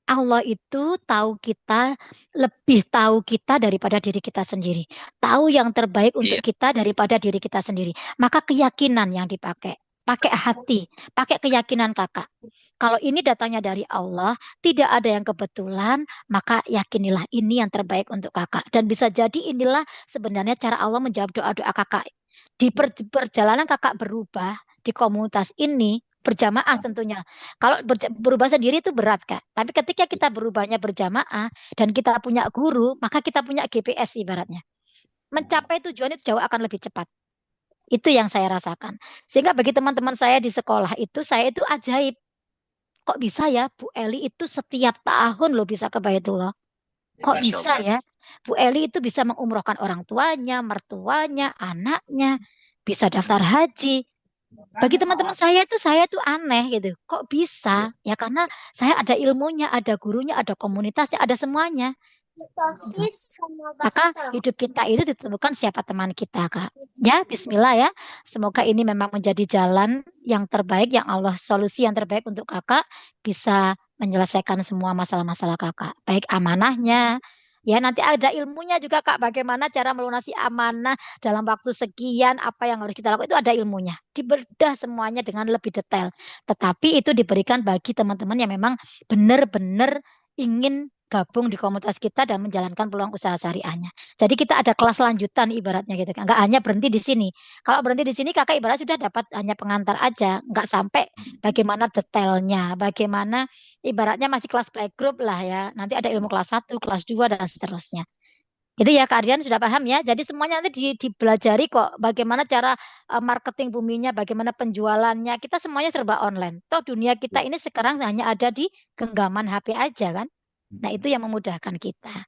S3: Allah itu tahu kita, lebih tahu kita daripada diri kita sendiri. Tahu yang terbaik untuk
S2: Iya.
S3: kita daripada diri kita sendiri. Maka keyakinan yang dipakai. Pakai hati, pakai keyakinan kakak. Kalau ini datanya dari Allah, tidak ada yang kebetulan, maka yakinilah ini yang terbaik untuk kakak. Dan bisa jadi inilah sebenarnya cara Allah menjawab doa-doa kakak. Di perjalanan kakak berubah di komunitas ini, berjamaah tentunya. Kalau berubah sendiri itu berat, Kak. Tapi ketika kita berubahnya berjamaah dan kita punya guru, maka kita punya GPS ibaratnya. Mencapai tujuan itu jauh akan lebih cepat. Itu yang saya rasakan. Sehingga bagi teman-teman saya di sekolah itu, saya itu ajaib. Kok bisa ya Bu Eli itu setiap tahun loh bisa ke Baitullah? Kok
S2: Masya
S3: bisa
S2: Allah.
S3: ya Bu Eli itu bisa mengumrohkan orang tuanya, mertuanya, anaknya, bisa daftar haji. Bagi teman-teman saya itu aneh gitu. Kok bisa? Ya karena saya ada ilmunya, ada gurunya, ada komunitasnya, ada semuanya. Nah, maka hidup kita itu ditentukan siapa teman kita, Kak. Ya, bismillah ya. Semoga ini memang menjadi jalan yang terbaik, yang Allah solusi yang terbaik untuk Kakak bisa menyelesaikan semua masalah-masalah Kakak. Baik amanahnya, ya nanti ada ilmunya juga Kak, bagaimana cara melunasi amanah dalam waktu sekian, apa yang harus kita lakukan itu ada ilmunya. Dibedah semuanya dengan lebih detail. Tetapi itu diberikan bagi teman-teman yang memang benar-benar ingin gabung di komunitas kita dan menjalankan peluang usaha syariahnya. Jadi kita ada kelas lanjutan ibaratnya gitu kan. Nggak hanya berhenti di sini. Kalau berhenti di sini kakak ibarat sudah dapat hanya pengantar aja. Nggak sampai bagaimana detailnya. Bagaimana ibaratnya masih kelas playgroup lah ya. Nanti ada ilmu kelas 1, kelas 2 dan seterusnya. Itu ya Kak Ardian sudah paham ya. Jadi semuanya nanti dipelajari kok. Bagaimana cara marketing buminya, bagaimana penjualannya. Kita semuanya serba online. Toh dunia kita ini sekarang hanya ada di genggaman HP aja kan. Nah, itu yang memudahkan kita.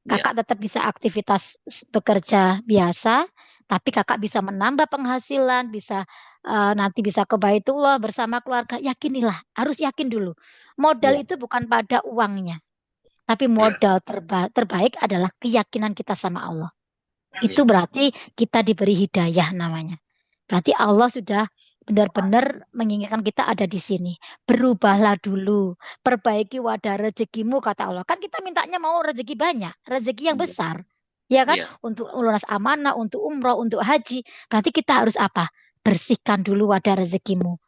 S2: Ya,
S3: Kakak tetap bisa aktivitas bekerja biasa, tapi kakak bisa menambah penghasilan, bisa nanti bisa ke Baitullah bersama keluarga. Yakinilah, harus yakin dulu. Modal
S2: ya,
S3: itu bukan pada uangnya, tapi
S2: ya,
S3: modal terbaik adalah keyakinan kita sama Allah. Itu
S2: ya,
S3: berarti kita diberi hidayah namanya. Berarti Allah sudah benar-benar menginginkan kita ada di sini. Berubahlah dulu, perbaiki wadah rezekimu kata Allah. Kan kita mintanya mau rezeki banyak, rezeki yang besar. Ya kan?
S2: ya,
S3: Untuk lunas amanah, untuk umroh, untuk haji. Berarti kita harus apa? Bersihkan dulu wadah rezekimu.
S2: ya,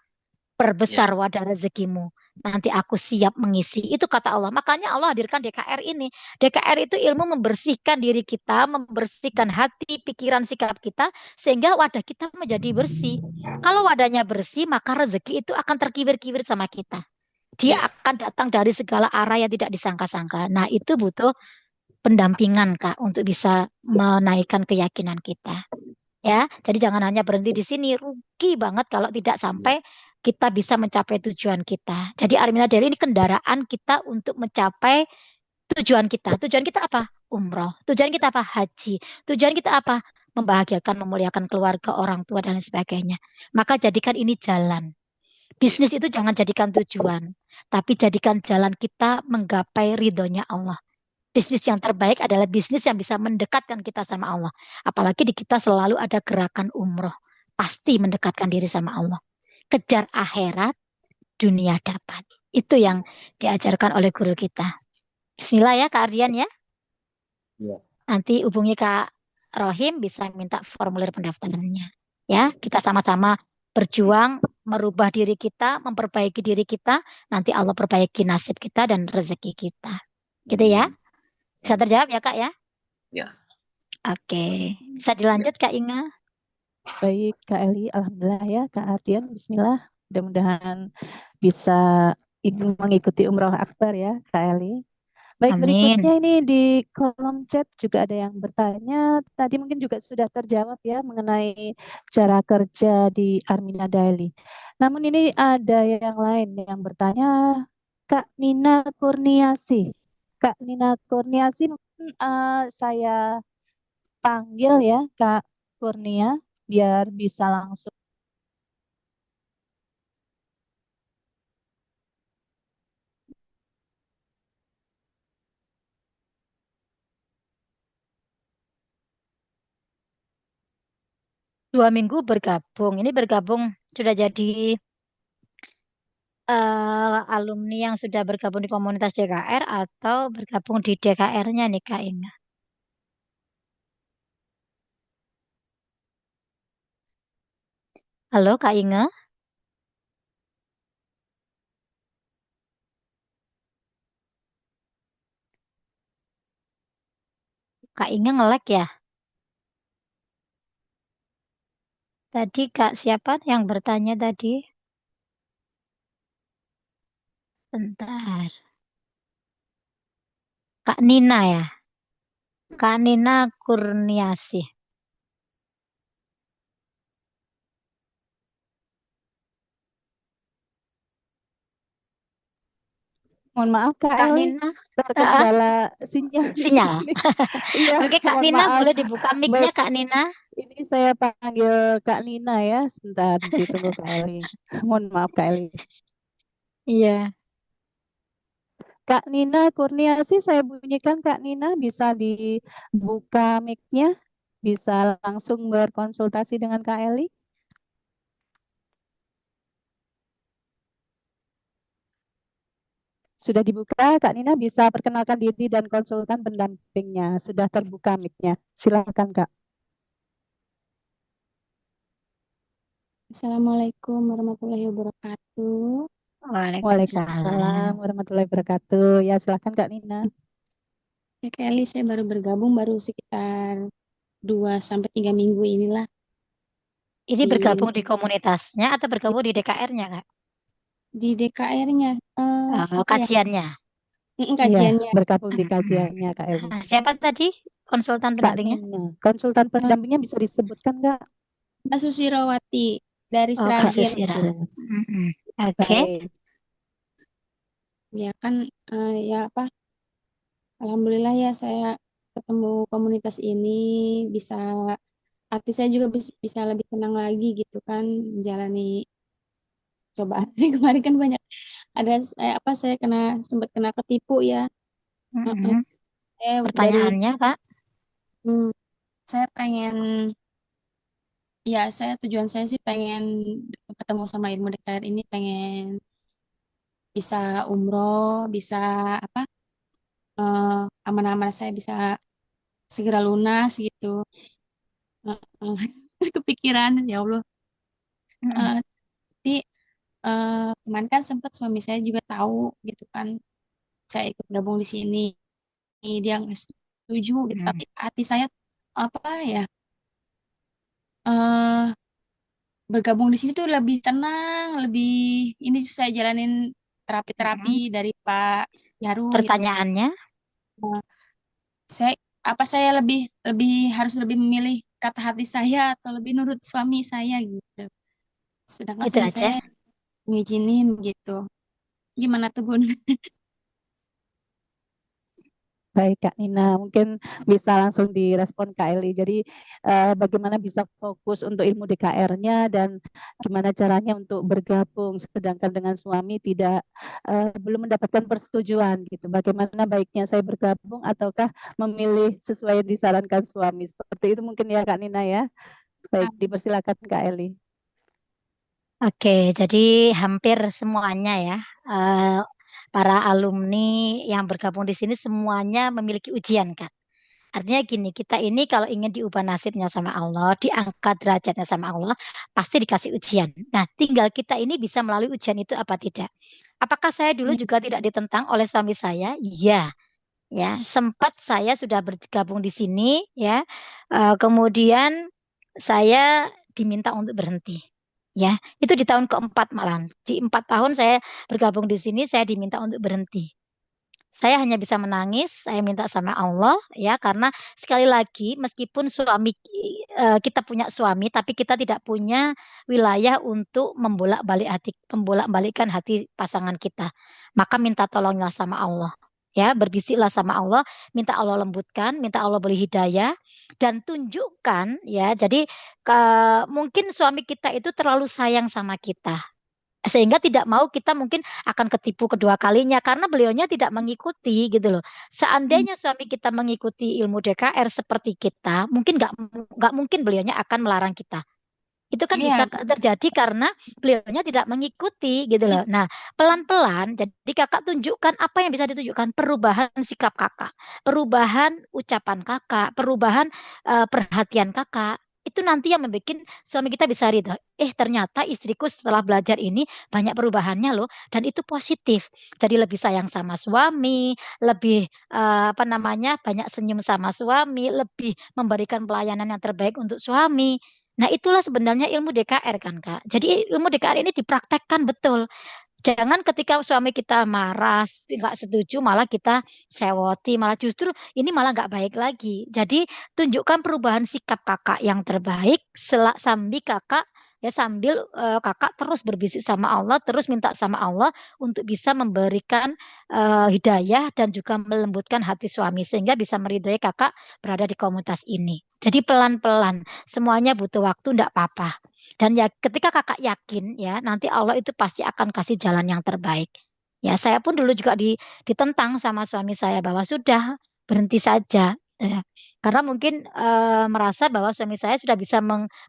S3: Perbesar wadah rezekimu. Nanti aku siap mengisi. Itu kata Allah. Makanya Allah hadirkan DKR ini. DKR itu ilmu membersihkan diri kita, membersihkan hati, pikiran, sikap kita, sehingga wadah kita menjadi bersih. Kalau wadahnya bersih, maka rezeki itu akan terkiwir-kiwir sama kita. Dia
S2: ya,
S3: akan datang dari segala arah yang tidak disangka-sangka. Nah, itu butuh pendampingan, Kak, untuk bisa menaikkan keyakinan kita. Ya, jadi jangan hanya berhenti di sini. Rugi banget kalau tidak sampai kita bisa mencapai tujuan kita. Jadi Armina Daily ini kendaraan kita untuk mencapai tujuan kita. Tujuan kita apa? Umroh. Tujuan kita apa? Haji. Tujuan kita apa? Membahagiakan, memuliakan keluarga, orang tua, dan lain sebagainya. Maka jadikan ini jalan.
S2: ya,
S3: Bisnis itu jangan jadikan tujuan, tapi jadikan jalan kita menggapai ridhonya Allah. Bisnis yang terbaik adalah bisnis yang bisa mendekatkan kita sama Allah. Apalagi di kita selalu ada gerakan umroh. Pasti mendekatkan diri sama Allah. Kejar akhirat, dunia dapat. Itu yang diajarkan oleh guru kita. Bismillah ya Kak Ardian ya.
S2: ya.
S3: Nanti hubungi Kak Rohim bisa minta formulir pendaftarannya. Ya, kita sama-sama berjuang merubah diri kita, memperbaiki diri kita. Nanti Allah perbaiki nasib kita dan rezeki kita. Gitu ya.
S2: Amin.
S3: Bisa
S2: Amin.
S3: terjawab ya Kak ya?
S2: Ya,
S3: Oke, bisa
S2: ya,
S3: dilanjut Kak Inga?
S1: Baik, Kak Eli, Alhamdulillah ya, Kak Ardian, Bismillah. Mudah-mudahan bisa mengikuti Umroh Akbar ya, Kak Eli. Baik, berikutnya
S3: Amin.
S1: ini di kolom chat juga ada yang bertanya. Tadi mungkin juga sudah terjawab ya mengenai cara kerja di Armina Daily. Namun ini ada yang lain yang bertanya, Kak Nina Kurniasi. Kak Nina Kurniasi mungkin saya panggil ya Kak Kurnia biar bisa langsung.
S3: 2 minggu bergabung. Ini bergabung sudah jadi alumni yang sudah bergabung di komunitas DKR atau bergabung di DKR-nya nih Kak Inga. Halo Kak Inga, Kak Inga ngelek ya? Tadi Kak siapa yang bertanya tadi? Bentar. Kak Nina ya? Kak Nina Kurniasih.
S1: Mohon maaf Kak
S3: Kak
S1: Eli,
S3: Nina. Ah,
S1: terkendala sinyal di
S3: sinyal.
S1: sini. Iya,
S3: Oke, Kak
S1: mohon
S3: Nina,
S1: maaf.
S3: boleh dibuka mic-nya,
S1: Baik,
S3: Kak Nina.
S1: ini saya panggil Kak Nina ya. Sebentar, ditunggu Kak Eli. Mohon maaf Kak Eli.
S3: Iya.
S1: Kak Nina Kurniasi, saya bunyikan Kak Nina, bisa dibuka mic-nya, bisa langsung berkonsultasi dengan Kak Eli. Sudah dibuka, Kak Nina bisa perkenalkan diri dan konsultan pendampingnya. Sudah terbuka mic-nya. Silakan Kak.
S4: Assalamualaikum warahmatullahi wabarakatuh.
S1: Waalaikumsalam
S3: Waalaikumsalam.
S1: warahmatullahi wabarakatuh. Ya, silakan Kak Nina.
S4: Ya, Kelly, saya baru bergabung baru sekitar 2 sampai 3 minggu inilah
S3: Ini
S4: di
S3: bergabung di komunitasnya atau bergabung di DKR-nya, Kak?
S4: di DKR-nya. Apa ya?
S3: Kajiannya.
S1: Iya,
S4: Kajiannya.
S1: bergabung di
S3: Mm-mm.
S1: kajiannya Kak Eli.
S3: Siapa tadi konsultan
S1: Kak
S3: pendampingnya?
S1: Nina, konsultan
S4: Eh,
S1: pendampingnya bisa disebutkan Kak?
S4: Mbak Susirawati dari
S3: Oh, Kak
S4: Sragen.
S3: Susira. Mm-mm. Oke.
S1: Baik,
S4: Ya kan, ya apa? Alhamdulillah ya saya ketemu komunitas ini, bisa hati saya juga bisa lebih tenang lagi gitu kan menjalani cobaan. Kemarin kan banyak ada saya sempat kena ketipu ya. Heeh.
S3: Mm-mm.
S4: Saya dari
S3: Pertanyaannya, Kak?
S4: hmm, saya pengen saya tujuan saya sih pengen ketemu sama ilmu DKR ini, pengen bisa umroh, bisa apa aman-aman saya bisa segera lunas gitu. Heeh. Terus kepikiran ya Allah.
S3: Mm-mm.
S4: Eh, tapi kemarin kan sempat suami saya juga tahu gitu kan saya ikut gabung di sini, dia nggak setuju gitu,
S3: Mm-mm.
S4: tapi hati saya apa ya, eh bergabung di sini tuh lebih tenang, lebih ini saya jalanin terapi-terapi
S3: Mm-mm.
S4: dari Pak Jaru gitu.
S3: Pertanyaannya,
S4: Nah, saya saya lebih lebih harus lebih memilih kata hati saya atau lebih nurut suami saya gitu. Sedangkan
S3: itu
S4: suami
S3: aja.
S4: saya ngizinin gitu. Gimana tuh Bun?
S1: baik Kak Nina. Mungkin bisa langsung direspon Kak Eli. Jadi bagaimana bisa fokus untuk ilmu DKR-nya dan gimana caranya untuk bergabung sedangkan dengan suami tidak belum mendapatkan persetujuan gitu. Bagaimana baiknya saya bergabung ataukah memilih sesuai yang disarankan suami. Seperti itu mungkin ya Kak Nina ya. Baik, dipersilakan Kak Eli.
S3: Oke, jadi hampir semuanya ya, eh, para alumni yang bergabung di sini semuanya memiliki ujian, Kak. Artinya gini, kita ini kalau ingin diubah nasibnya sama Allah, diangkat derajatnya sama Allah, pasti dikasih ujian. Nah, tinggal kita ini bisa melalui ujian itu apa tidak. Apakah saya dulu juga tidak ditentang oleh suami saya? Iya, ya. Sempat saya sudah bergabung di sini, ya. Kemudian saya diminta untuk berhenti. Ya, itu di tahun keempat malam. Di 4 tahun saya bergabung di sini, saya diminta untuk berhenti. Saya hanya bisa menangis, saya minta sama Allah ya karena sekali lagi meskipun kita punya suami tapi kita tidak punya wilayah untuk membolak-balikkan hati pasangan kita. Maka minta tolonglah sama Allah. Ya, berbisiklah sama Allah, minta Allah lembutkan, minta Allah beri hidayah dan tunjukkan ya. Jadi mungkin suami kita itu terlalu sayang sama kita sehingga tidak mau kita mungkin akan ketipu kedua kalinya karena beliaunya tidak mengikuti gitu loh. Seandainya suami kita mengikuti ilmu DKR seperti kita, mungkin nggak mungkin beliaunya akan melarang kita. Itu kan
S4: Iya,
S3: bisa terjadi karena beliaunya tidak mengikuti gitu loh. Nah, pelan-pelan jadi kakak tunjukkan apa yang bisa ditunjukkan perubahan sikap kakak, perubahan ucapan kakak, perubahan perhatian kakak. Itu nanti yang membuat suami kita bisa ridho. Ternyata istriku setelah belajar ini banyak perubahannya loh dan itu positif. Jadi lebih sayang sama suami, lebih apa namanya banyak senyum sama suami, lebih memberikan pelayanan yang terbaik untuk suami. Nah, itulah sebenarnya ilmu DKR kan, Kak. Jadi ilmu DKR ini dipraktekkan betul. Jangan ketika suami kita marah, nggak setuju, malah kita sewoti, malah justru ini malah nggak baik lagi. Jadi tunjukkan perubahan sikap kakak yang terbaik, sambil kakak ya sambil kakak terus berbisik sama Allah, terus minta sama Allah untuk bisa memberikan hidayah dan juga melembutkan hati suami sehingga bisa meridhoi kakak berada di komunitas ini. Jadi pelan-pelan, semuanya butuh waktu, enggak apa-apa. Dan ya ketika kakak yakin ya nanti Allah itu pasti akan kasih jalan yang terbaik. Ya saya pun dulu juga ditentang sama suami saya bahwa sudah berhenti saja. Karena mungkin merasa bahwa suami saya sudah bisa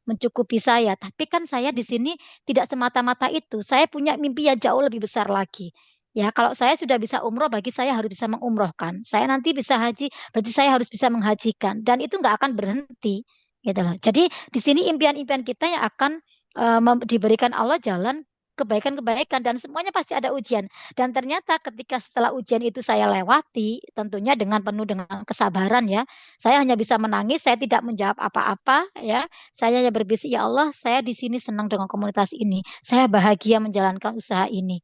S3: mencukupi saya. Tapi kan saya di sini tidak semata-mata itu. Saya punya mimpi yang jauh lebih besar lagi. Ya, kalau saya sudah bisa umroh, bagi saya harus bisa mengumrohkan. Saya nanti bisa haji, berarti saya harus bisa menghajikan. Dan itu nggak akan berhenti, gitu loh. Jadi di sini impian-impian kita yang akan diberikan Allah jalan kebaikan-kebaikan dan semuanya pasti ada ujian. Dan ternyata ketika setelah ujian itu saya lewati, tentunya dengan penuh dengan kesabaran ya, saya hanya bisa menangis, saya tidak menjawab apa-apa ya. Saya hanya berbisik, ya Allah, saya di sini senang dengan komunitas ini. Saya bahagia menjalankan usaha ini.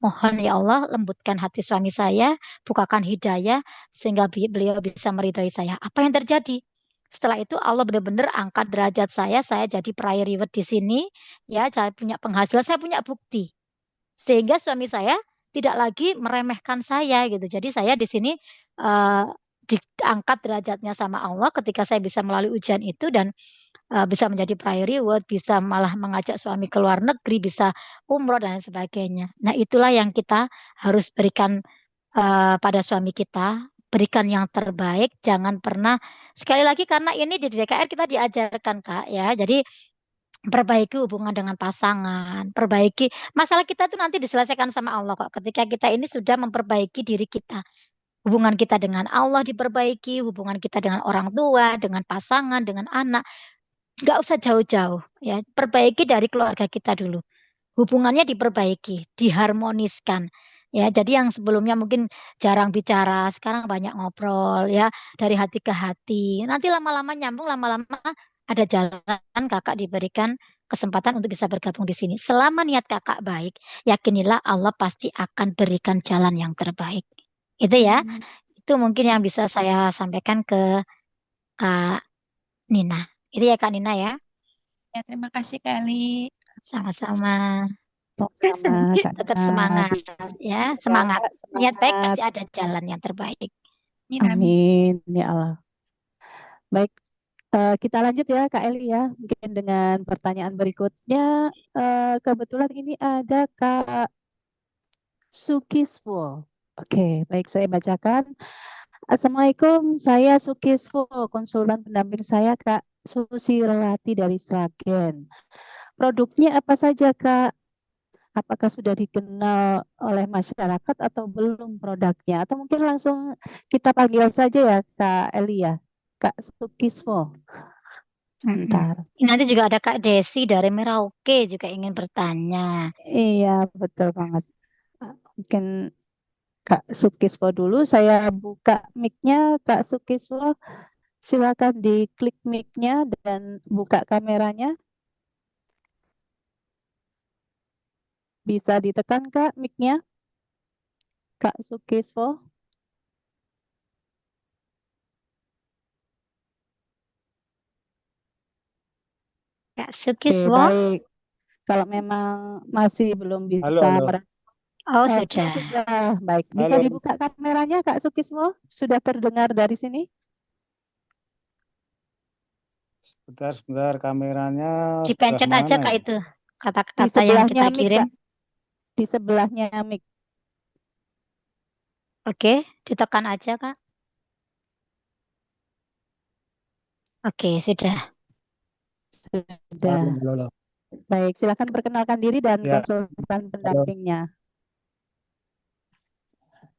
S3: Mohon ya Allah, lembutkan hati suami saya, bukakan hidayah, sehingga beliau bisa meridhai saya. Apa yang terjadi? Setelah itu Allah benar-benar angkat derajat saya jadi prior reward di sini, ya, saya punya penghasilan, saya punya bukti. Sehingga suami saya tidak lagi meremehkan saya gitu. Jadi saya di sini eh, diangkat derajatnya sama Allah ketika saya bisa melalui ujian itu dan bisa menjadi prior reward, bisa malah mengajak suami ke luar negeri, bisa umroh dan lain sebagainya. Nah, itulah yang kita harus berikan pada suami kita, berikan yang terbaik, jangan pernah sekali lagi karena ini di DKR kita diajarkan Kak ya. Jadi perbaiki hubungan dengan pasangan, perbaiki masalah kita itu nanti diselesaikan sama Allah kok. Ketika kita ini sudah memperbaiki diri kita, hubungan kita dengan Allah diperbaiki, hubungan kita dengan orang tua, dengan pasangan, dengan anak, nggak usah jauh-jauh ya. Perbaiki dari keluarga kita dulu. Hubungannya diperbaiki, diharmoniskan. Ya, jadi yang sebelumnya mungkin jarang bicara, sekarang banyak ngobrol ya, dari hati ke hati. Nanti lama-lama nyambung, lama-lama ada jalan kakak diberikan kesempatan untuk bisa bergabung di sini. Selama niat kakak baik, yakinilah Allah pasti akan berikan jalan yang terbaik. Itu ya, itu mungkin yang bisa saya sampaikan ke Kak Nina. Itu ya Kak Nina ya.
S4: Ya, terima kasih Kak Eli.
S3: Sama-sama.
S1: Sama-sama Kak
S3: Tetap
S1: Nina.
S3: semangat ya, semangat.
S1: Kak,
S3: Niat baik
S1: semangat.
S3: pasti ada jalan yang terbaik.
S1: Amin ya Allah. Baik, kita lanjut ya Kak Eli ya. Mungkin dengan pertanyaan berikutnya. Kebetulan ini ada Kak Sukiswo. Oke, baik saya bacakan. Assalamualaikum, saya Sukiswo, konsultan pendamping saya Kak Susi Relati dari Sragen. Produknya apa saja Kak? Apakah sudah dikenal oleh masyarakat atau belum produknya? Atau mungkin langsung kita panggil saja ya Kak Eli ya, Kak Sukiswo. Sebentar.
S3: Ini nanti juga ada Kak Desi dari Merauke juga ingin bertanya.
S1: Iya, betul banget. Mungkin Kak Sukiswo dulu, saya buka mic-nya Kak Sukiswo. Silakan diklik mic-nya dan buka kameranya. Bisa ditekan Kak mic-nya, Kak Sukiswo.
S3: Kak
S1: Oke,
S3: Sukiswo,
S1: baik. Kalau memang masih belum
S5: Halo,
S1: bisa
S5: halo.
S3: oh
S1: sudah.
S3: sudah.
S1: Baik, bisa
S5: Halo.
S1: dibuka kameranya Kak Sukiswo? Sudah terdengar dari sini?
S5: Sebentar, kameranya sebelah
S3: Dipencet aja
S5: mana
S3: Kak
S5: ya?
S3: itu
S1: Di
S3: kata-kata yang
S1: sebelahnya
S3: kita
S1: mic
S3: kirim.
S1: Kak. Di sebelahnya mic.
S3: Oke, ditekan aja Kak. Oke, sudah.
S1: Sudah.
S5: Halo, halo.
S1: Baik, silakan perkenalkan diri dan
S5: Ya,
S1: konsultan
S5: halo.
S1: pendampingnya.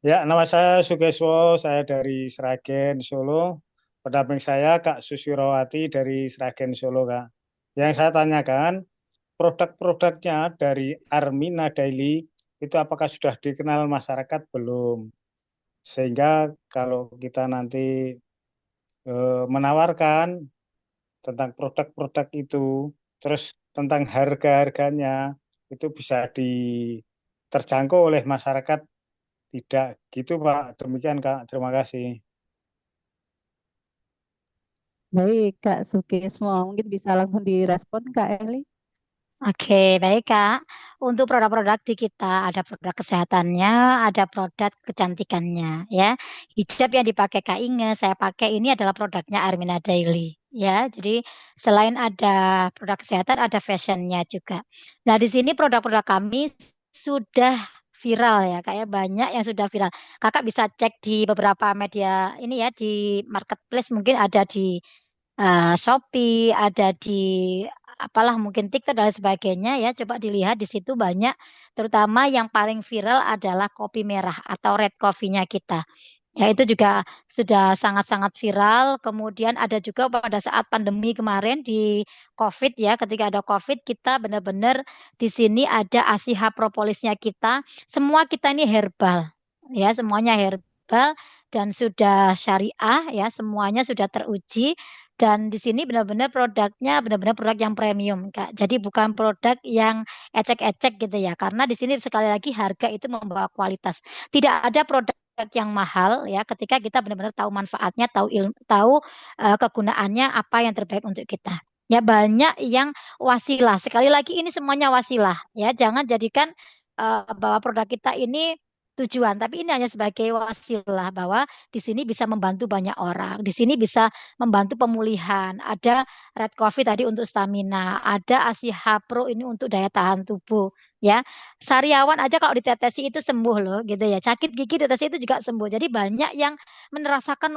S5: Ya, nama saya Sukeswo, saya dari Sragen, Solo. Pendamping saya Kak Susirawati dari Sragen, Solo, Kak. Yang saya tanyakan, produk-produknya dari Armina Daily itu apakah sudah dikenal masyarakat belum? Sehingga kalau kita nanti menawarkan tentang produk-produk itu, terus tentang harga-harganya itu bisa terjangkau oleh masyarakat tidak gitu Pak. Demikian Kak, terima kasih.
S1: Baik, Kak Sukismo. Mungkin bisa langsung direspon Kak Eli.
S3: Oke, baik Kak. Untuk produk-produk di kita ada produk kesehatannya, ada produk kecantikannya, ya. Hijab yang dipakai Kak Inge, saya pakai ini adalah produknya Armina Daily, ya. Jadi selain ada produk kesehatan, ada fashionnya juga. Nah, di sini produk-produk kami sudah viral ya, kayak banyak yang sudah viral. Kakak bisa cek di beberapa media ini ya, di marketplace mungkin ada di Shopee, ada di apalah mungkin TikTok dan sebagainya ya. Coba dilihat di situ banyak, terutama yang paling viral adalah kopi merah atau red coffee-nya kita. Ya itu juga sudah sangat-sangat viral. Kemudian ada juga pada saat pandemi kemarin di COVID ya, ketika ada COVID kita benar-benar di sini ada ASIHA propolisnya kita. Semua kita ini herbal. Ya, semuanya herbal dan sudah syariah ya, semuanya sudah teruji dan di sini benar-benar produknya benar-benar produk yang premium, Kak. Jadi bukan produk yang ecek-ecek gitu ya. Karena di sini sekali lagi harga itu membawa kualitas. Tidak ada produk yang mahal ya ketika kita benar-benar tahu manfaatnya, tahu ilmu, tahu kegunaannya apa yang terbaik untuk kita. Ya banyak yang wasilah. Sekali lagi ini semuanya wasilah ya. Jangan jadikan bahwa produk kita ini tujuan, tapi ini hanya sebagai wasilah bahwa di sini bisa membantu banyak orang. Di sini bisa membantu pemulihan. Ada Red Coffee tadi untuk stamina, ada ASIHA Pro ini untuk daya tahan tubuh ya. Sariawan aja kalau ditetesi itu sembuh loh gitu ya. Sakit gigi ditetesi itu juga sembuh. Jadi banyak yang merasakan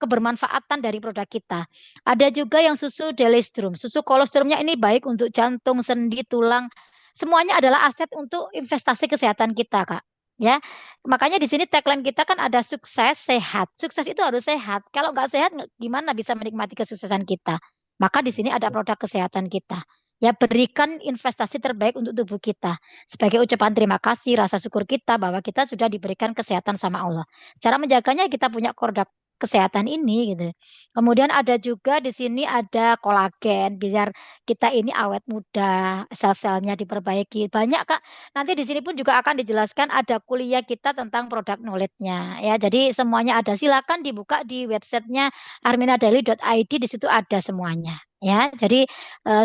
S3: kebermanfaatan dari produk kita. Ada juga yang susu Delestrum. Susu kolostrumnya ini baik untuk jantung, sendi, tulang. Semuanya adalah aset untuk investasi kesehatan kita, Kak. Ya, makanya di sini tagline kita kan ada sukses sehat. Sukses itu harus sehat. Kalau nggak sehat, gimana bisa menikmati kesuksesan kita? Maka di sini ada produk kesehatan kita. Ya, berikan investasi terbaik untuk tubuh kita. Sebagai ucapan terima kasih, rasa syukur kita bahwa kita sudah diberikan kesehatan sama Allah. Cara menjaganya kita punya produk kesehatan ini gitu. Kemudian ada juga di sini ada kolagen biar kita ini awet muda, sel-selnya diperbaiki. Banyak Kak. Nanti di sini pun juga akan dijelaskan ada kuliah kita tentang produk knowledge-nya ya. Jadi semuanya ada. Silakan dibuka di websitenya arminadaily.id, di situ ada semuanya. Ya, jadi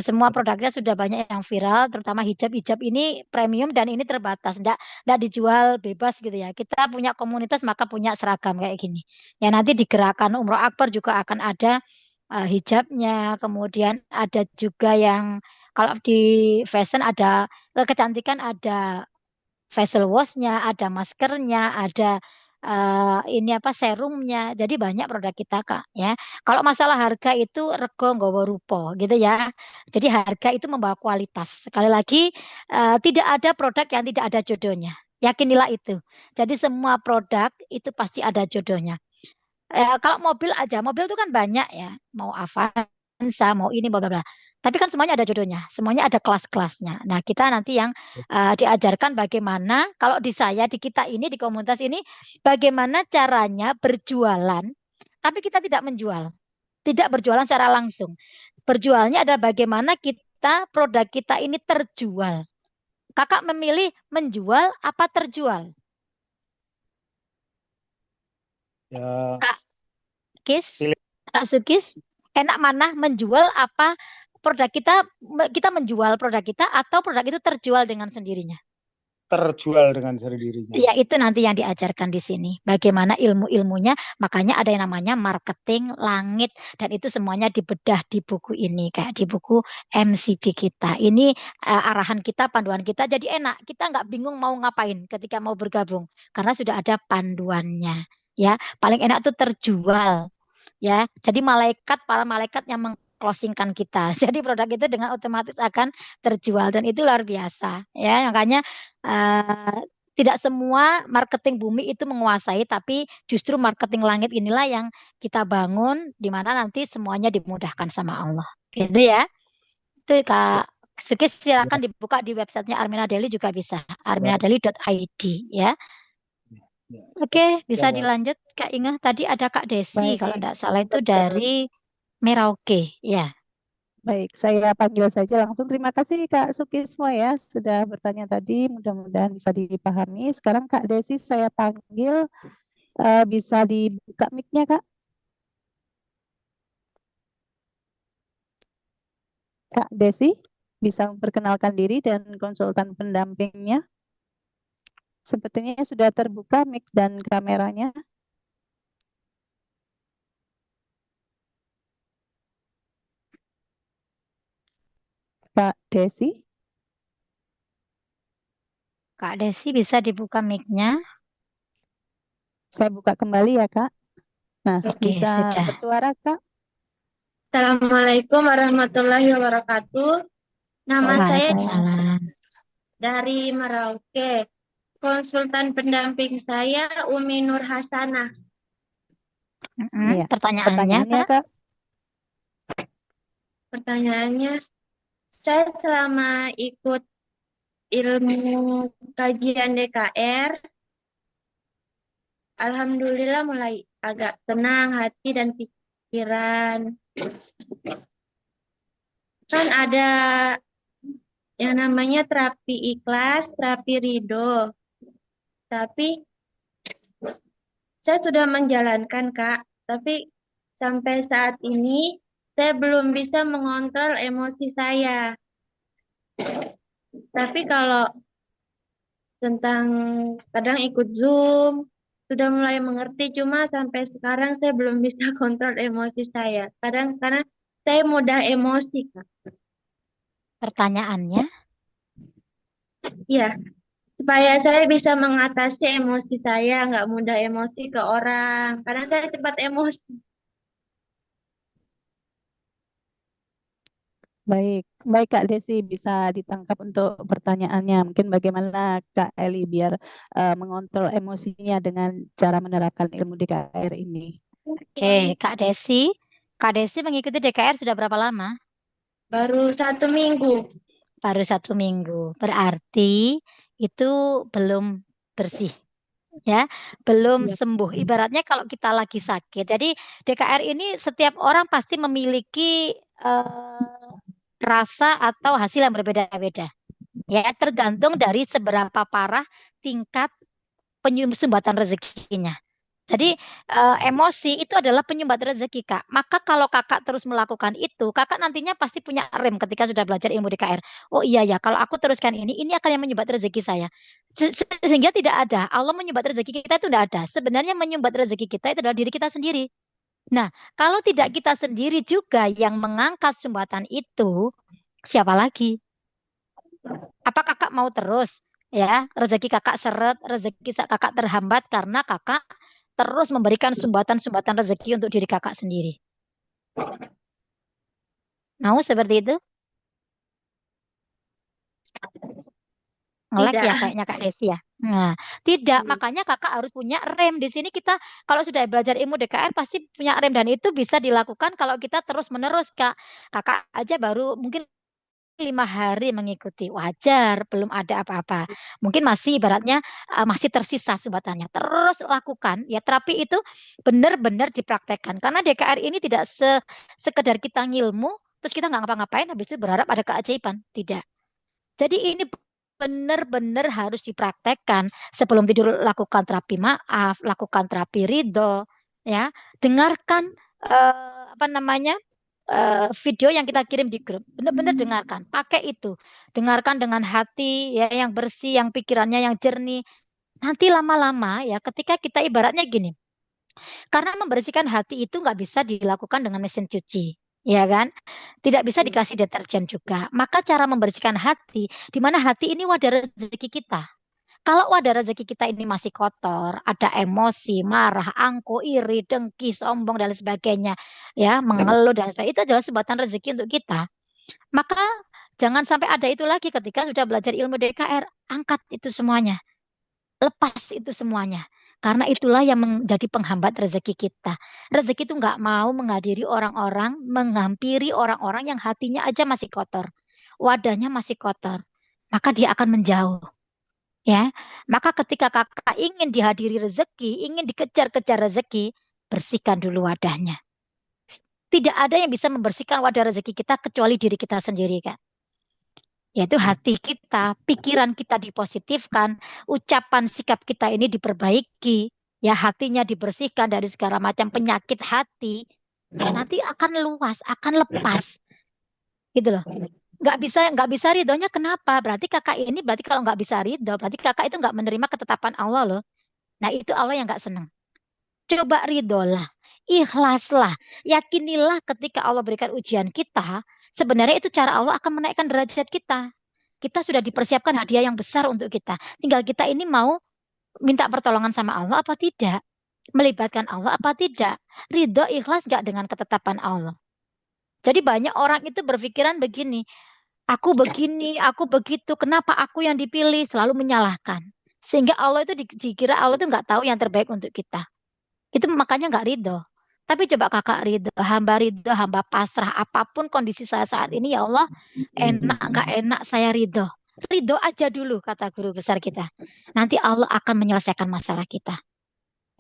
S3: semua produknya sudah banyak yang viral, terutama hijab-hijab ini premium dan ini terbatas, enggak dijual bebas gitu ya. Kita punya komunitas maka punya seragam kayak gini. Ya nanti di gerakan Umroh Akbar juga akan ada hijabnya, kemudian ada juga yang kalau di fashion ada kecantikan ada facial wash-nya, ada maskernya, ada ini apa serumnya. Jadi banyak produk kita Kak ya. Kalau masalah harga itu rego nggawa rupa gitu ya. Jadi harga itu membawa kualitas. Sekali lagi tidak ada produk yang tidak ada jodohnya. Yakinilah itu. Jadi semua produk itu pasti ada jodohnya. Kalau mobil aja, mobil itu kan banyak ya. Mau Avanza, mau ini, bla bla bla. Tapi kan semuanya ada jodohnya, semuanya ada kelas-kelasnya. Nah, kita nanti yang diajarkan bagaimana, kalau di saya, di kita ini, di komunitas ini, bagaimana caranya berjualan, tapi kita tidak menjual. Tidak berjualan secara langsung. Berjualnya adalah bagaimana kita, produk kita ini terjual. Kakak memilih menjual apa terjual?
S5: Ya,
S3: Kak Kis,
S5: pilih
S3: Kak Sukis, enak mana menjual apa produk kita, kita menjual produk kita atau produk itu terjual dengan sendirinya?
S5: terjual dengan sendirinya.
S3: Ya, itu nanti yang diajarkan di sini. Bagaimana ilmu-ilmunya, makanya ada yang namanya marketing langit dan itu semuanya dibedah di buku ini, kayak di buku MCP kita. Ini arahan kita, panduan kita jadi enak. Kita nggak bingung mau ngapain ketika mau bergabung karena sudah ada panduannya. Ya, paling enak tuh terjual ya. Jadi para malaikat yang mengclosingkan kita. Jadi produk itu dengan otomatis akan terjual dan itu luar biasa ya. Makanya eh, tidak semua marketing bumi itu menguasai, tapi justru marketing langit inilah yang kita bangun di mana nanti semuanya dimudahkan sama Allah. Gitu ya. Itu
S5: Siap,
S3: Kak Suki silakan
S5: siap.
S3: dibuka di websitenya Armina Daily juga bisa.
S5: Ya,
S3: arminadaily.id ya.
S5: ya,
S3: Oke,
S5: ya,
S3: bisa
S5: Mbak.
S3: dilanjut Kak Inga. Tadi ada Kak Desi, kalau
S1: Baik,
S3: tidak salah itu dari Merauke. Ya,
S1: baik. Saya panggil saja langsung. Terima kasih Kak Sukismo ya sudah bertanya tadi. Mudah-mudahan bisa dipahami. Sekarang Kak Desi saya panggil. Bisa dibuka mic-nya Kak? Kak Desi? Bisa memperkenalkan diri dan konsultan pendampingnya. Sepertinya sudah terbuka mic dan kameranya. Kak Desi,
S3: Kak Desi bisa dibuka mic-nya?
S1: saya buka kembali ya Kak. Nah,
S3: Oke,
S1: bisa
S3: sudah.
S1: bersuara Kak.
S6: Assalamualaikum warahmatullahi wabarakatuh. Nama saya
S3: Waalaikumsalam.
S6: dari Merauke. Konsultan pendamping saya Umi Nur Hasanah.
S1: Iya.
S3: Pertanyaannya,
S1: Pertanyaannya
S3: Kak?
S1: Kak.
S6: Pertanyaannya, saya selama ikut ilmu kajian DKR, alhamdulillah mulai agak tenang hati dan pikiran. Kan ada yang namanya terapi ikhlas, terapi ridho. Tapi saya sudah menjalankan, Kak. Tapi sampai saat ini saya belum bisa mengontrol emosi saya. Tapi kalau tentang kadang ikut Zoom, sudah mulai mengerti, cuma sampai sekarang saya belum bisa kontrol emosi saya. Kadang karena saya mudah emosi, Kak.
S3: Pertanyaannya,
S6: Iya, supaya saya bisa mengatasi emosi saya, nggak mudah emosi ke orang. Karena saya cepat emosi.
S1: Baik, baik Kak Desi bisa ditangkap untuk pertanyaannya. Mungkin bagaimana Kak Eli biar mengontrol emosinya dengan cara menerapkan ilmu DKR ini.
S3: oke, Kak Desi. Kak Desi mengikuti DKR sudah berapa lama?
S6: Baru 1 minggu.
S3: Baru 1 minggu. Berarti itu belum bersih, ya, belum
S1: Iya.
S3: sembuh. Ibaratnya kalau kita lagi sakit. Jadi DKR ini setiap orang pasti memiliki rasa atau hasil yang berbeda-beda. Ya, tergantung dari seberapa parah tingkat penyumbatan rezekinya. Jadi emosi itu adalah penyumbat rezeki, Kak. Maka kalau Kakak terus melakukan itu, Kakak nantinya pasti punya rem ketika sudah belajar ilmu DKR. Oh iya ya, kalau aku teruskan ini akan yang menyumbat rezeki saya. Sehingga tidak ada. Allah menyumbat rezeki kita itu tidak ada. Sebenarnya menyumbat rezeki kita itu adalah diri kita sendiri. Nah, kalau tidak kita sendiri juga yang mengangkat sumbatan itu, siapa lagi? Apa Kakak mau terus? Ya, rezeki Kakak seret, rezeki Kakak terhambat karena Kakak terus memberikan sumbatan-sumbatan rezeki untuk diri Kakak sendiri. Mau seperti itu? Ngelek ya
S6: Tidak.
S3: kayaknya Kak Desi ya. Nah, tidak. Makanya Kakak harus punya rem. Di sini kita kalau sudah belajar ilmu DKR pasti punya rem dan itu bisa dilakukan kalau kita terus-menerus, Kak. Kakak aja baru mungkin 5 hari mengikuti, wajar, belum ada apa-apa. Mungkin masih ibaratnya masih tersisa sumbatannya. Terus lakukan, ya terapi itu benar-benar dipraktekkan. Karena DKR ini tidak sekedar kita ngilmu, terus kita nggak ngapa-ngapain, habis itu berharap ada keajaiban. Tidak. Jadi ini benar-benar harus dipraktekkan. Sebelum tidur lakukan terapi maaf, lakukan terapi ridho, ya. Dengarkan apa namanya? Video yang kita kirim di grup. Benar-benar dengarkan, pakai itu. Dengarkan dengan hati ya yang bersih, yang pikirannya yang jernih. Nanti lama-lama ya ketika kita ibaratnya gini. Karena membersihkan hati itu nggak bisa dilakukan dengan mesin cuci. Ya kan? Tidak bisa dikasih deterjen juga. Maka cara membersihkan hati, di mana hati ini wadah rezeki kita. Kalau wadah rezeki kita ini masih kotor, ada emosi, marah, angku, iri, dengki, sombong dan lain sebagainya, ya, mengeluh dan sebagainya, itu adalah sumbatan rezeki untuk kita. Maka jangan sampai ada itu lagi ketika sudah belajar ilmu DKR, angkat itu semuanya, lepas itu semuanya. Karena itulah yang menjadi penghambat rezeki kita. Rezeki itu nggak mau menghadiri orang-orang, menghampiri orang-orang yang hatinya aja masih kotor, wadahnya masih kotor. Maka dia akan menjauh. Ya, maka ketika kakak ingin dihadiri rezeki, ingin dikejar-kejar rezeki, bersihkan dulu wadahnya. Tidak ada yang bisa membersihkan wadah rezeki kita kecuali diri kita sendiri, kan? Yaitu hati kita, pikiran kita dipositifkan, ucapan sikap kita ini diperbaiki, ya hatinya dibersihkan dari segala macam penyakit hati, ya nanti akan luas, akan lepas, gitu loh. nggak bisa ridhonya kenapa? Berarti kalau nggak bisa ridho, berarti kakak itu nggak menerima ketetapan Allah loh. Nah itu Allah yang nggak senang. Coba ridholah, ikhlaslah, yakinilah ketika Allah berikan ujian kita, sebenarnya itu cara Allah akan menaikkan derajat kita. Kita sudah dipersiapkan hadiah yang besar untuk kita. Tinggal kita ini mau minta pertolongan sama Allah apa tidak? Melibatkan Allah apa tidak? Ridho ikhlas gak dengan ketetapan Allah? Jadi banyak orang itu berpikiran begini, aku begitu, kenapa aku yang dipilih? Selalu menyalahkan. Sehingga Allah itu dikira Allah itu nggak tahu yang terbaik untuk kita. Itu makanya nggak ridho. Tapi coba kakak ridho, hamba pasrah. Apapun kondisi saya saat ini, ya Allah, enak nggak enak saya ridho. Ridho aja dulu, kata guru besar kita. Nanti Allah akan menyelesaikan masalah kita.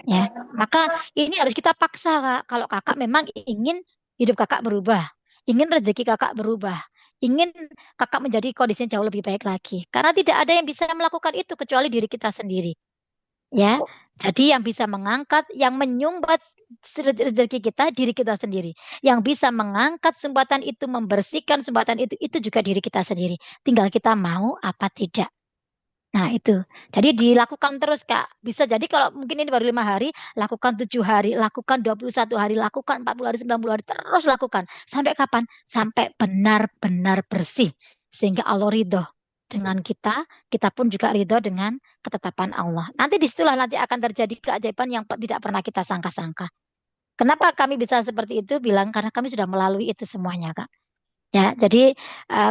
S3: Ya, maka ini harus kita paksa, Kak. Kalau kakak memang ingin hidup kakak berubah, ingin rezeki kakak berubah, ingin kakak menjadi kondisinya jauh lebih baik lagi. Karena tidak ada yang bisa melakukan itu kecuali diri kita sendiri. Ya, jadi yang bisa mengangkat, yang menyumbat rezeki kita, diri kita sendiri. Yang bisa mengangkat sumbatan itu, membersihkan sumbatan itu juga diri kita sendiri. Tinggal kita mau apa tidak. Nah itu, jadi dilakukan terus Kak. Bisa jadi kalau mungkin ini baru 5 hari, lakukan 7 hari, lakukan 21 hari, lakukan 40 hari, 90 hari, terus lakukan. Sampai kapan? Sampai benar-benar bersih. Sehingga Allah ridho dengan kita pun juga ridho dengan ketetapan Allah. Nanti disitulah nanti akan terjadi keajaiban yang tidak pernah kita sangka-sangka. Kenapa kami bisa seperti itu? Bilang karena kami sudah melalui itu semuanya Kak. Ya, jadi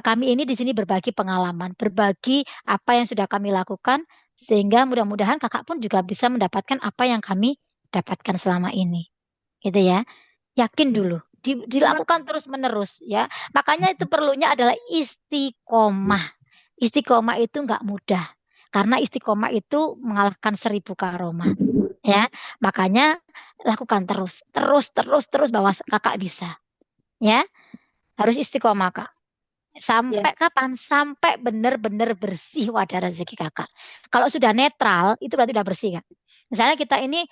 S3: kami ini di sini berbagi pengalaman, berbagi apa yang sudah kami lakukan, sehingga mudah-mudahan kakak pun juga bisa mendapatkan apa yang kami dapatkan selama ini, gitu ya. Yakin dulu, dilakukan terus-menerus, ya. Makanya itu perlunya adalah istiqomah. Istiqomah itu nggak mudah, karena istiqomah itu mengalahkan 1000 karomah, ya. Makanya lakukan terus, terus bahwa kakak bisa, ya. Harus istiqomah Kak. Sampai kapan? Sampai benar-benar bersih wadah rezeki kakak. Kalau sudah netral, itu berarti udah bersih Kak. Misalnya kita ini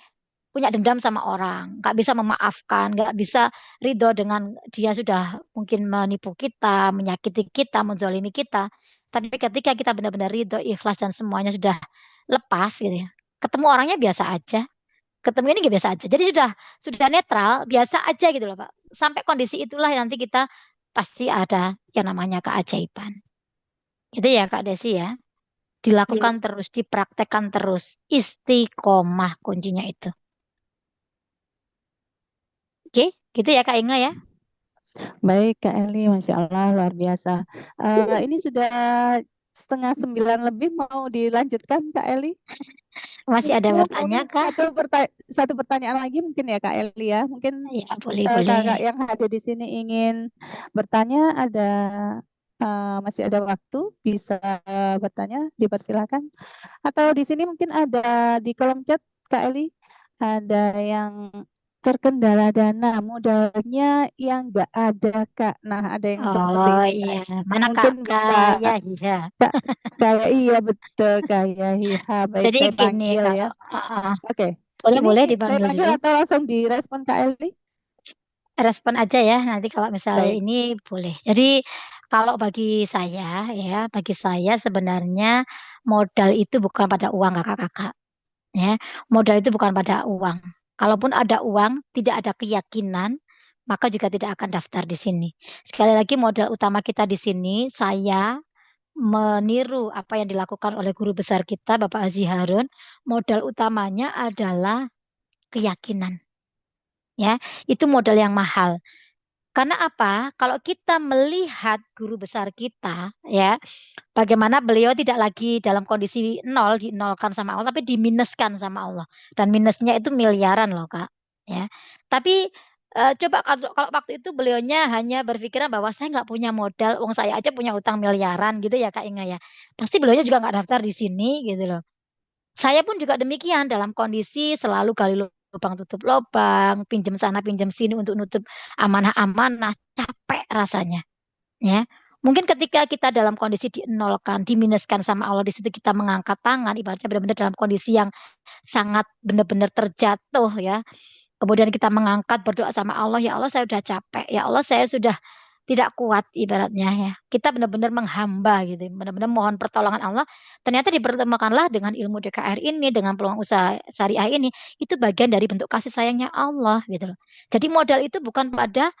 S3: punya dendam sama orang, nggak bisa memaafkan, nggak bisa ridho dengan dia sudah mungkin menipu kita, menyakiti kita, menzolimi kita. Tapi ketika kita benar-benar ridho, ikhlas dan semuanya sudah lepas gitu ya. Ketemu orangnya biasa aja. Ketemu ini biasa aja. Jadi sudah netral, biasa aja gitu loh Pak. Sampai kondisi itulah yang nanti kita pasti ada yang namanya keajaiban. Itu ya Kak Desi ya. Dilakukan terus, dipraktekkan terus. Istiqomah kuncinya itu. Oke, gitu ya Kak Inga ya.
S1: Baik Kak Eli, Masya Allah luar biasa. Ini sudah 8:30 lebih, mau dilanjutkan Kak Eli?
S3: Masih ada bertanya
S1: Mungkin
S3: Kak?
S1: satu pertanyaan lagi mungkin ya Kak Eli ya. Mungkin
S3: Ya boleh.
S1: kakak yang hadir di sini ingin bertanya, masih ada waktu, bisa bertanya, dipersilakan. Atau di sini mungkin ada di kolom chat Kak Eli, ada yang terkendala dana, modalnya yang nggak ada Kak. Nah, ada yang seperti
S3: Oh
S1: itu.
S3: iya, mana
S1: Mungkin
S3: Kak?
S1: bisa
S3: Iya.
S1: kayak iya betul kayak hiha. Baik,
S3: Jadi
S1: saya
S3: gini
S1: panggil
S3: kalau
S1: ya. Oke. Ini
S3: boleh
S1: saya
S3: dipanggil
S1: panggil
S3: dulu.
S1: atau langsung direspon Kak Eli?
S3: Respon aja ya nanti kalau misalnya
S1: Baik.
S3: ini boleh. Jadi kalau bagi saya sebenarnya modal itu bukan pada uang kakak-kakak. Ya, modal itu bukan pada uang. Kalaupun ada uang, tidak ada keyakinan, maka juga tidak akan daftar di sini. Sekali lagi modal utama kita di sini, saya meniru apa yang dilakukan oleh guru besar kita, Bapak Haji Harun. Modal utamanya adalah keyakinan. Ya, itu modal yang mahal. Karena apa? Kalau kita melihat guru besar kita, ya, bagaimana beliau tidak lagi dalam kondisi nol, dinolkan sama Allah, tapi diminuskan sama Allah. Dan minusnya itu miliaran loh, Kak. Ya. Tapi coba kalau waktu itu beliaunya hanya berpikiran bahwa saya nggak punya modal, uang saya aja punya utang miliaran gitu ya, Kak Inga ya. Pasti beliaunya juga nggak daftar di sini gitu loh. Saya pun juga demikian dalam kondisi selalu gali lubang tutup lubang, pinjam sana pinjam sini untuk nutup amanah-amanah, capek rasanya. Ya, mungkin ketika kita dalam kondisi dinolkan, diminuskan sama Allah, di situ kita mengangkat tangan, ibaratnya benar-benar dalam kondisi yang sangat benar-benar terjatuh ya. Kemudian kita mengangkat berdoa sama Allah, ya Allah saya sudah capek, ya Allah saya sudah tidak kuat ibaratnya ya. Kita benar-benar menghamba gitu, benar-benar mohon pertolongan Allah. Ternyata dipertemukanlah dengan ilmu DKR ini, dengan peluang usaha syariah ini, itu bagian dari bentuk kasih sayangnya Allah gitu loh. Jadi modal itu bukan pada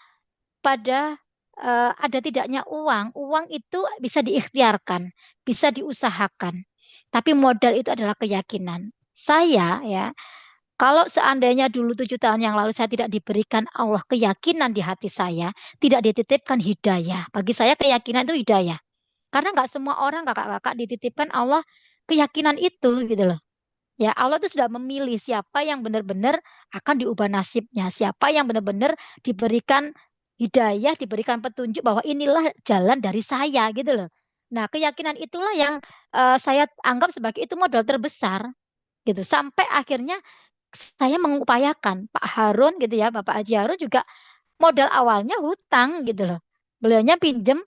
S3: ada tidaknya uang. Uang itu bisa diikhtiarkan, bisa diusahakan. Tapi modal itu adalah keyakinan. Saya ya, kalau seandainya dulu 7 tahun yang lalu saya tidak diberikan Allah keyakinan di hati saya, tidak dititipkan hidayah. Bagi saya keyakinan itu hidayah. Karena nggak semua orang kakak-kakak dititipkan Allah keyakinan itu gitu loh. Ya Allah itu sudah memilih siapa yang benar-benar akan diubah nasibnya, siapa yang benar-benar diberikan hidayah, diberikan petunjuk bahwa inilah jalan dari saya gitu loh. Nah keyakinan itulah yang saya anggap sebagai itu modal terbesar gitu. Sampai akhirnya saya mengupayakan Pak Harun gitu ya, Bapak Haji Harun juga modal awalnya hutang gitu loh. Beliaunya pinjem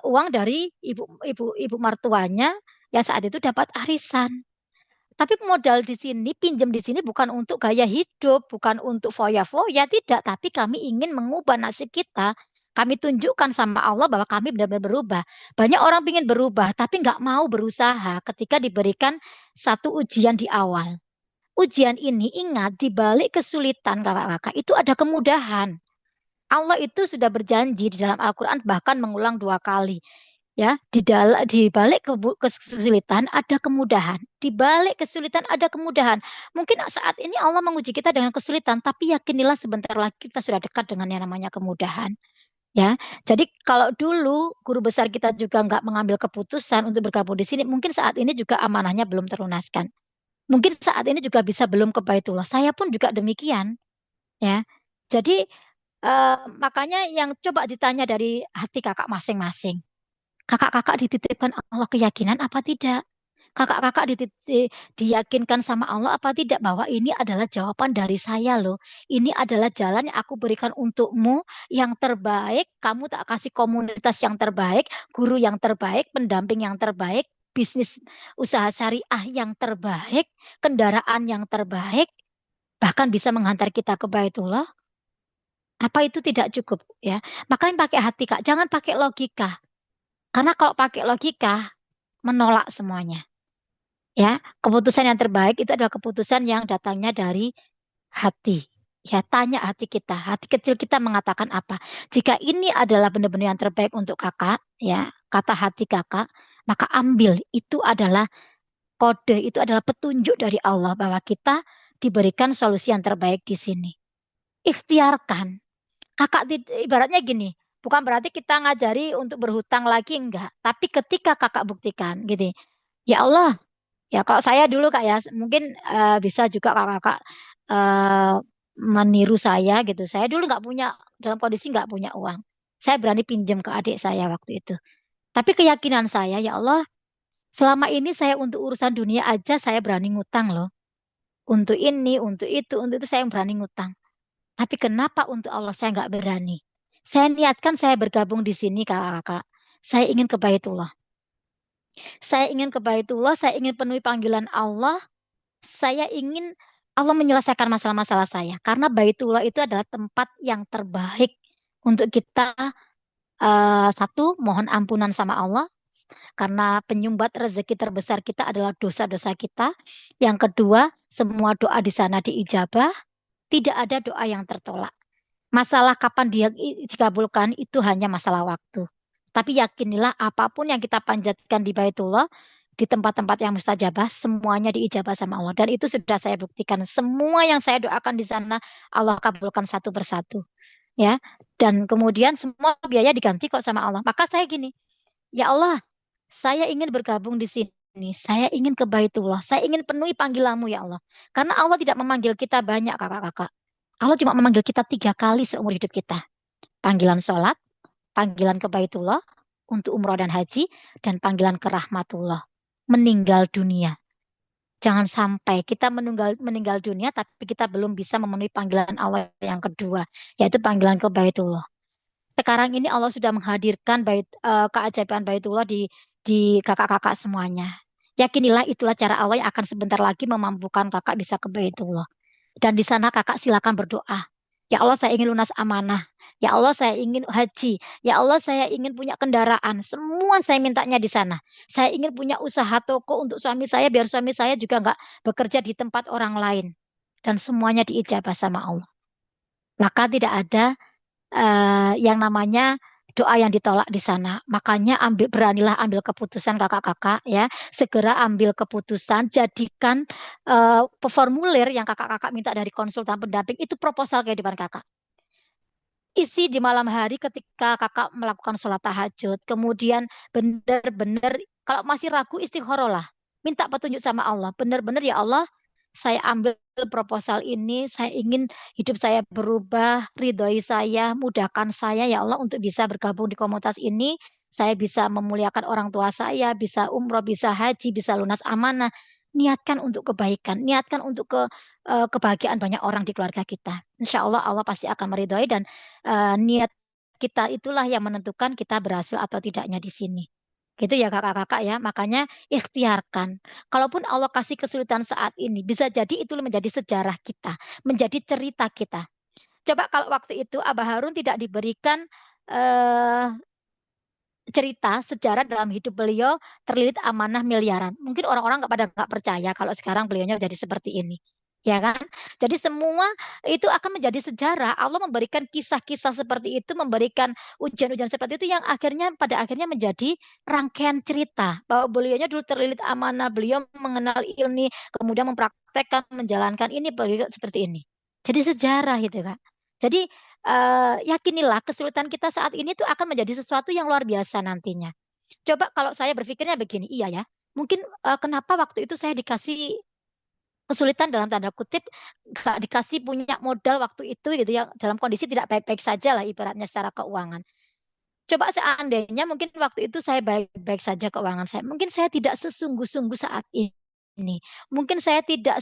S3: uang dari ibu mertuanya yang saat itu dapat arisan. Tapi modal di sini, pinjam di sini bukan untuk gaya hidup, bukan untuk foya-foya, tidak. Tapi kami ingin mengubah nasib kita. Kami tunjukkan sama Allah bahwa kami benar-benar berubah. Banyak orang ingin berubah, tapi nggak mau berusaha ketika diberikan satu ujian di awal. Ujian ini ingat, di balik kesulitan kakak-kakak, itu ada kemudahan. Allah itu sudah berjanji di dalam Al-Quran bahkan mengulang 2 kali. Ya, di balik kesulitan ada kemudahan. Di balik kesulitan ada kemudahan. Mungkin saat ini Allah menguji kita dengan kesulitan, tapi yakinilah sebentar lagi kita sudah dekat dengan yang namanya kemudahan. Ya, jadi kalau dulu guru besar kita juga nggak mengambil keputusan untuk bergabung di sini, mungkin saat ini juga amanahnya belum terlunaskan. Mungkin saat ini juga bisa belum ke Baitullah. Saya pun juga demikian. Ya, jadi makanya yang coba ditanya dari hati kakak masing-masing. Kakak-kakak dititipkan Allah keyakinan apa tidak? Kakak-kakak diyakinkan sama Allah apa tidak bahwa ini adalah jawaban dari saya loh. Ini adalah jalan yang aku berikan untukmu yang terbaik. Kamu tak kasih komunitas yang terbaik, guru yang terbaik, pendamping yang terbaik, bisnis usaha syariah yang terbaik, kendaraan yang terbaik, bahkan bisa menghantar kita ke Baitullah. Apa itu tidak cukup ya? Makanya pakai hati Kak, jangan pakai logika. Karena kalau pakai logika, menolak semuanya. Ya, keputusan yang terbaik itu adalah keputusan yang datangnya dari hati. Ya, tanya hati kita. Hati kecil kita mengatakan apa? Jika ini adalah benar-benar yang terbaik untuk kakak, ya, kata hati kakak, maka ambil. Itu adalah kode, itu adalah petunjuk dari Allah bahwa kita diberikan solusi yang terbaik di sini. Ikhtiarkan. Kakak ibaratnya gini, bukan berarti kita ngajari untuk berhutang lagi enggak, tapi ketika kakak buktikan gitu. Ya Allah, ya kalau saya dulu Kak ya, mungkin bisa juga kakak meniru saya gitu. Saya dulu nggak punya, dalam kondisi nggak punya uang. Saya berani pinjam ke adik saya waktu itu. Tapi keyakinan saya, ya Allah, selama ini saya untuk urusan dunia aja saya berani ngutang loh. Untuk ini, untuk itu saya berani ngutang. Tapi kenapa untuk Allah saya nggak berani? Saya niatkan saya bergabung di sini kakak-kakak. Saya ingin ke Baitullah. Saya ingin ke Baitullah, saya ingin penuhi panggilan Allah. Saya ingin Allah menyelesaikan masalah-masalah saya. Karena Baitullah itu adalah tempat yang terbaik untuk kita. Satu, mohon ampunan sama Allah. Karena penyumbat rezeki terbesar kita adalah dosa-dosa kita. Yang kedua, semua doa di sana diijabah. Tidak ada doa yang tertolak. Masalah kapan dia dikabulkan itu hanya masalah waktu. Tapi yakinilah apapun yang kita panjatkan di Baitullah, di tempat-tempat yang mustajabah, semuanya diijabah sama Allah. Dan itu sudah saya buktikan. Semua yang saya doakan di sana, Allah kabulkan satu persatu. Ya, dan kemudian semua biaya diganti kok sama Allah. Maka saya gini, ya Allah, saya ingin bergabung di sini. Saya ingin ke Baitullah. Saya ingin penuhi panggilanmu ya Allah. Karena Allah tidak memanggil kita banyak kakak-kakak. Allah cuma memanggil kita 3 kali seumur hidup kita. Panggilan sholat, panggilan ke Baitullah, untuk umroh dan haji, dan panggilan ke rahmatullah. Meninggal dunia. Jangan sampai kita meninggal dunia, tapi kita belum bisa memenuhi panggilan Allah yang kedua, yaitu panggilan ke Baitullah. Sekarang ini Allah sudah menghadirkan keajaiban Baitullah di kakak-kakak semuanya. Yakinilah itulah cara Allah yang akan sebentar lagi memampukan kakak bisa ke Baitullah. Dan di sana kakak silakan berdoa. Ya Allah, saya ingin lunas amanah. Ya Allah, saya ingin haji. Ya Allah, saya ingin punya kendaraan. Semua saya mintanya di sana. Saya ingin punya usaha toko untuk suami saya, biar suami saya juga nggak bekerja di tempat orang lain. Dan semuanya diijabah sama Allah. Maka tidak ada yang namanya doa yang ditolak di sana. Makanya beranilah ambil keputusan kakak-kakak ya. Segera ambil keputusan, jadikan formulir yang kakak-kakak minta dari konsultan pendamping itu proposal kehidupan kakak. Isi di malam hari ketika kakak melakukan sholat tahajud. Kemudian benar-benar kalau masih ragu istikharah, minta petunjuk sama Allah. Benar-benar ya Allah, saya ambil proposal ini, saya ingin hidup saya berubah, ridhoi saya, mudahkan saya ya Allah untuk bisa bergabung di komunitas ini. Saya bisa memuliakan orang tua saya, bisa umroh, bisa haji, bisa lunas amanah. Niatkan untuk kebaikan, niatkan untuk kebahagiaan banyak orang di keluarga kita. Insya Allah Allah pasti akan meridhoi dan niat kita itulah yang menentukan kita berhasil atau tidaknya di sini. Gitu ya kakak-kakak ya. Makanya ikhtiarkan. Kalaupun Allah kasih kesulitan saat ini, bisa jadi itu menjadi sejarah kita, menjadi cerita kita. Coba kalau waktu itu Abah Harun tidak diberikan eh, cerita sejarah dalam hidup beliau terlilit amanah miliaran. Mungkin orang-orang nggak percaya kalau sekarang beliaunya jadi seperti ini. Ya kan? Jadi semua itu akan menjadi sejarah. Allah memberikan kisah-kisah seperti itu, memberikan ujian-ujian seperti itu yang pada akhirnya menjadi rangkaian cerita bahwa beliaunya dulu terlilit amanah, beliau mengenal ini, kemudian mempraktekkan, menjalankan ini, beliau seperti ini. Jadi sejarah gitu Kak. Jadi yakinilah kesulitan kita saat ini tuh akan menjadi sesuatu yang luar biasa nantinya. Coba kalau saya berpikirnya begini, iya ya, mungkin kenapa waktu itu saya dikasih kesulitan dalam tanda kutip, gak dikasih punya modal waktu itu gitu ya, dalam kondisi tidak baik-baik saja lah ibaratnya secara keuangan. Coba seandainya mungkin waktu itu saya baik-baik saja keuangan saya, mungkin saya tidak sesungguh-sungguh saat ini, mungkin saya tidak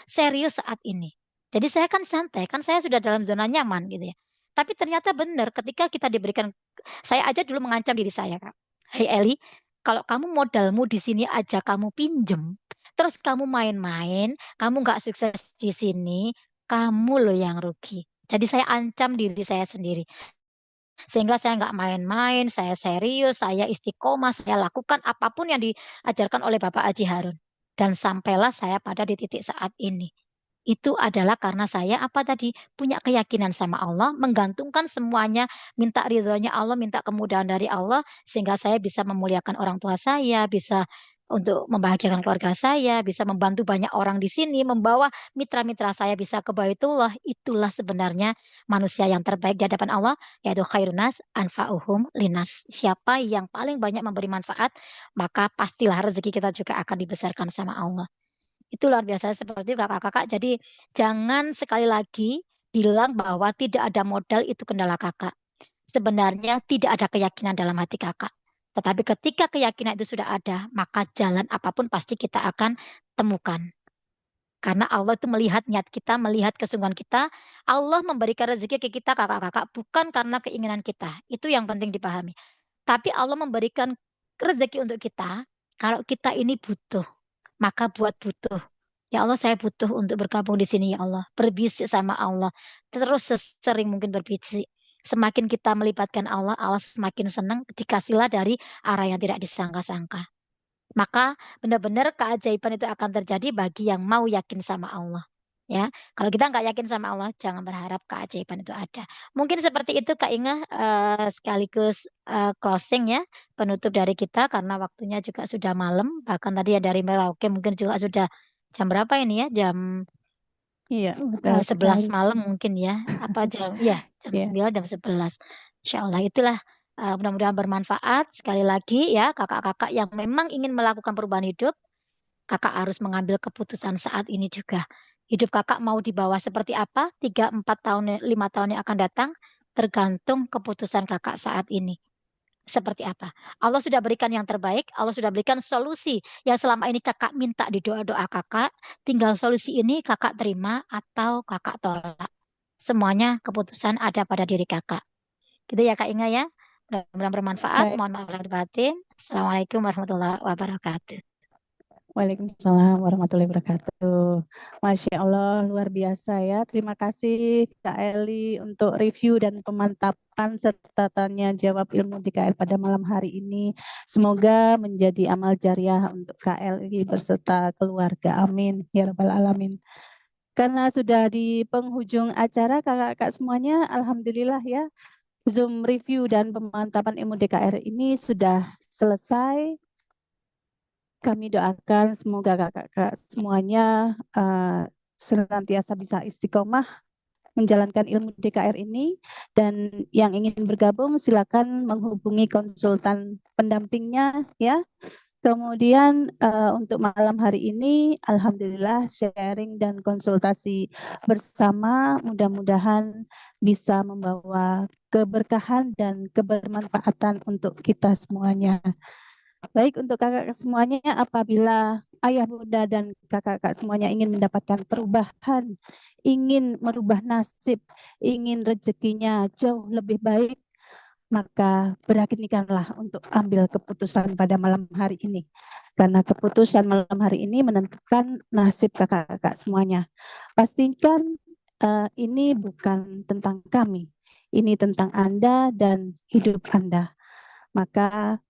S3: serius saat ini. Jadi saya kan santai, kan saya sudah dalam zona nyaman gitu ya. Tapi ternyata benar ketika kita diberikan, saya aja dulu mengancam diri saya, Kak. Hei Eli, kalau kamu modalmu di sini aja kamu pinjem, terus kamu main-main, kamu nggak sukses di sini, kamu loh yang rugi. Jadi saya ancam diri saya sendiri. Sehingga saya nggak main-main, saya serius, saya istiqomah, saya lakukan apapun yang diajarkan oleh Bapak Haji Harun. Dan sampailah saya pada di titik saat ini. Itu adalah karena saya apa tadi punya keyakinan sama Allah, menggantungkan semuanya, minta ridhonya Allah, minta kemudahan dari Allah, sehingga saya bisa memuliakan orang tua saya, bisa untuk membahagiakan keluarga saya, bisa membantu banyak orang di sini, membawa mitra-mitra saya bisa ke Baitullah. Itulah sebenarnya manusia yang terbaik di hadapan Allah, yaitu khairunas anfa'uhum linas. Siapa yang paling banyak memberi manfaat, maka pastilah rezeki kita juga akan dibesarkan sama Allah. Itu luar biasa seperti itu kakak-kakak. Jadi jangan sekali lagi bilang bahwa tidak ada modal itu kendala kakak. Sebenarnya tidak ada keyakinan dalam hati kakak. Tetapi ketika keyakinan itu sudah ada, maka jalan apapun pasti kita akan temukan. Karena Allah itu melihat niat kita, melihat kesungguhan kita. Allah memberikan rezeki ke kita kakak-kakak bukan karena keinginan kita. Itu yang penting dipahami. Tapi Allah memberikan rezeki untuk kita kalau kita ini butuh. Maka buat butuh. Ya Allah, saya butuh untuk bergabung di sini ya Allah. Berbisik sama Allah. Terus sesering mungkin berbisik. Semakin kita melibatkan Allah, Allah semakin senang dikasihlah dari arah yang tidak disangka-sangka. Maka benar-benar keajaiban itu akan terjadi bagi yang mau yakin sama Allah. Ya, kalau kita nggak yakin sama Allah, jangan berharap keajaiban itu ada. Mungkin seperti itu Kak Inga, sekaligus closing ya, penutup dari kita karena waktunya juga sudah malam. Bahkan tadi ya dari Merauke mungkin juga sudah jam berapa ini ya? Jam
S1: Iya, betul
S3: 11
S1: sekali.
S3: malam mungkin ya. Apa jam? Ya, jam
S1: Iya.
S3: 9, jam 11. Insya Allah itulah mudah-mudahan bermanfaat. Sekali lagi ya, kakak-kakak yang memang ingin melakukan perubahan hidup, kakak harus mengambil keputusan saat ini juga. Hidup kakak mau dibawa seperti apa? 3, 4 tahun, 5 tahun yang akan datang, tergantung keputusan kakak saat ini. Seperti apa? Allah sudah berikan yang terbaik, Allah sudah berikan solusi yang selama ini kakak minta di doa-doa kakak. Tinggal solusi ini kakak terima atau kakak tolak. Semuanya keputusan ada pada diri kakak. Gitu ya Kak Inga ya. Mudah-mudahan bermanfaat.
S1: Baik.
S3: Mohon maaf lahir batin. Assalamualaikum warahmatullahi wabarakatuh.
S1: Waalaikumsalam warahmatullahi wabarakatuh. Masya Allah, luar biasa ya. Terima kasih Kak Eli untuk review dan pemantapan serta tanya jawab ilmu DKR pada malam hari ini. Semoga menjadi amal jariah untuk Kak Eli berserta keluarga. Amin. Ya Rabbal Alamin. Karena sudah di penghujung acara, kakak-kakak semuanya, alhamdulillah ya, Zoom review dan pemantapan ilmu DKR ini sudah selesai. Kami doakan semoga kakak-kakak semuanya senantiasa bisa istiqomah menjalankan ilmu DKR ini, dan yang ingin bergabung silakan menghubungi konsultan pendampingnya ya. Kemudian untuk malam hari ini alhamdulillah sharing dan konsultasi bersama mudah-mudahan bisa membawa keberkahan dan kebermanfaatan untuk kita semuanya. Baik, untuk kakak semuanya, apabila ayah, bunda, dan kakak-kakak semuanya ingin mendapatkan perubahan, ingin merubah nasib, ingin rezekinya jauh lebih baik, maka beranikanlah untuk ambil keputusan pada malam hari ini. Karena keputusan malam hari ini menentukan nasib kakak-kakak semuanya. Pastikan ini bukan tentang kami, ini tentang Anda dan hidup Anda. Maka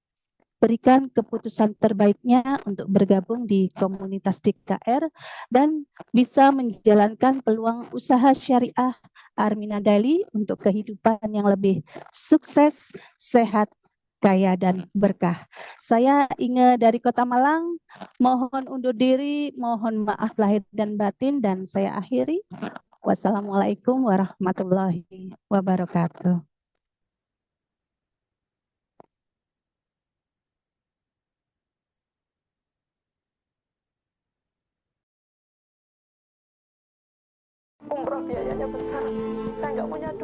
S1: berikan keputusan terbaiknya untuk bergabung di komunitas DKR dan bisa menjalankan peluang usaha syariah Armina Daily untuk kehidupan yang lebih sukses, sehat, kaya, dan berkah. Saya Inge dari Kota Malang, mohon undur diri, mohon maaf lahir dan batin, dan saya akhiri. Wassalamualaikum warahmatullahi wabarakatuh.
S7: Umroh biayanya besar, saya nggak punya duit.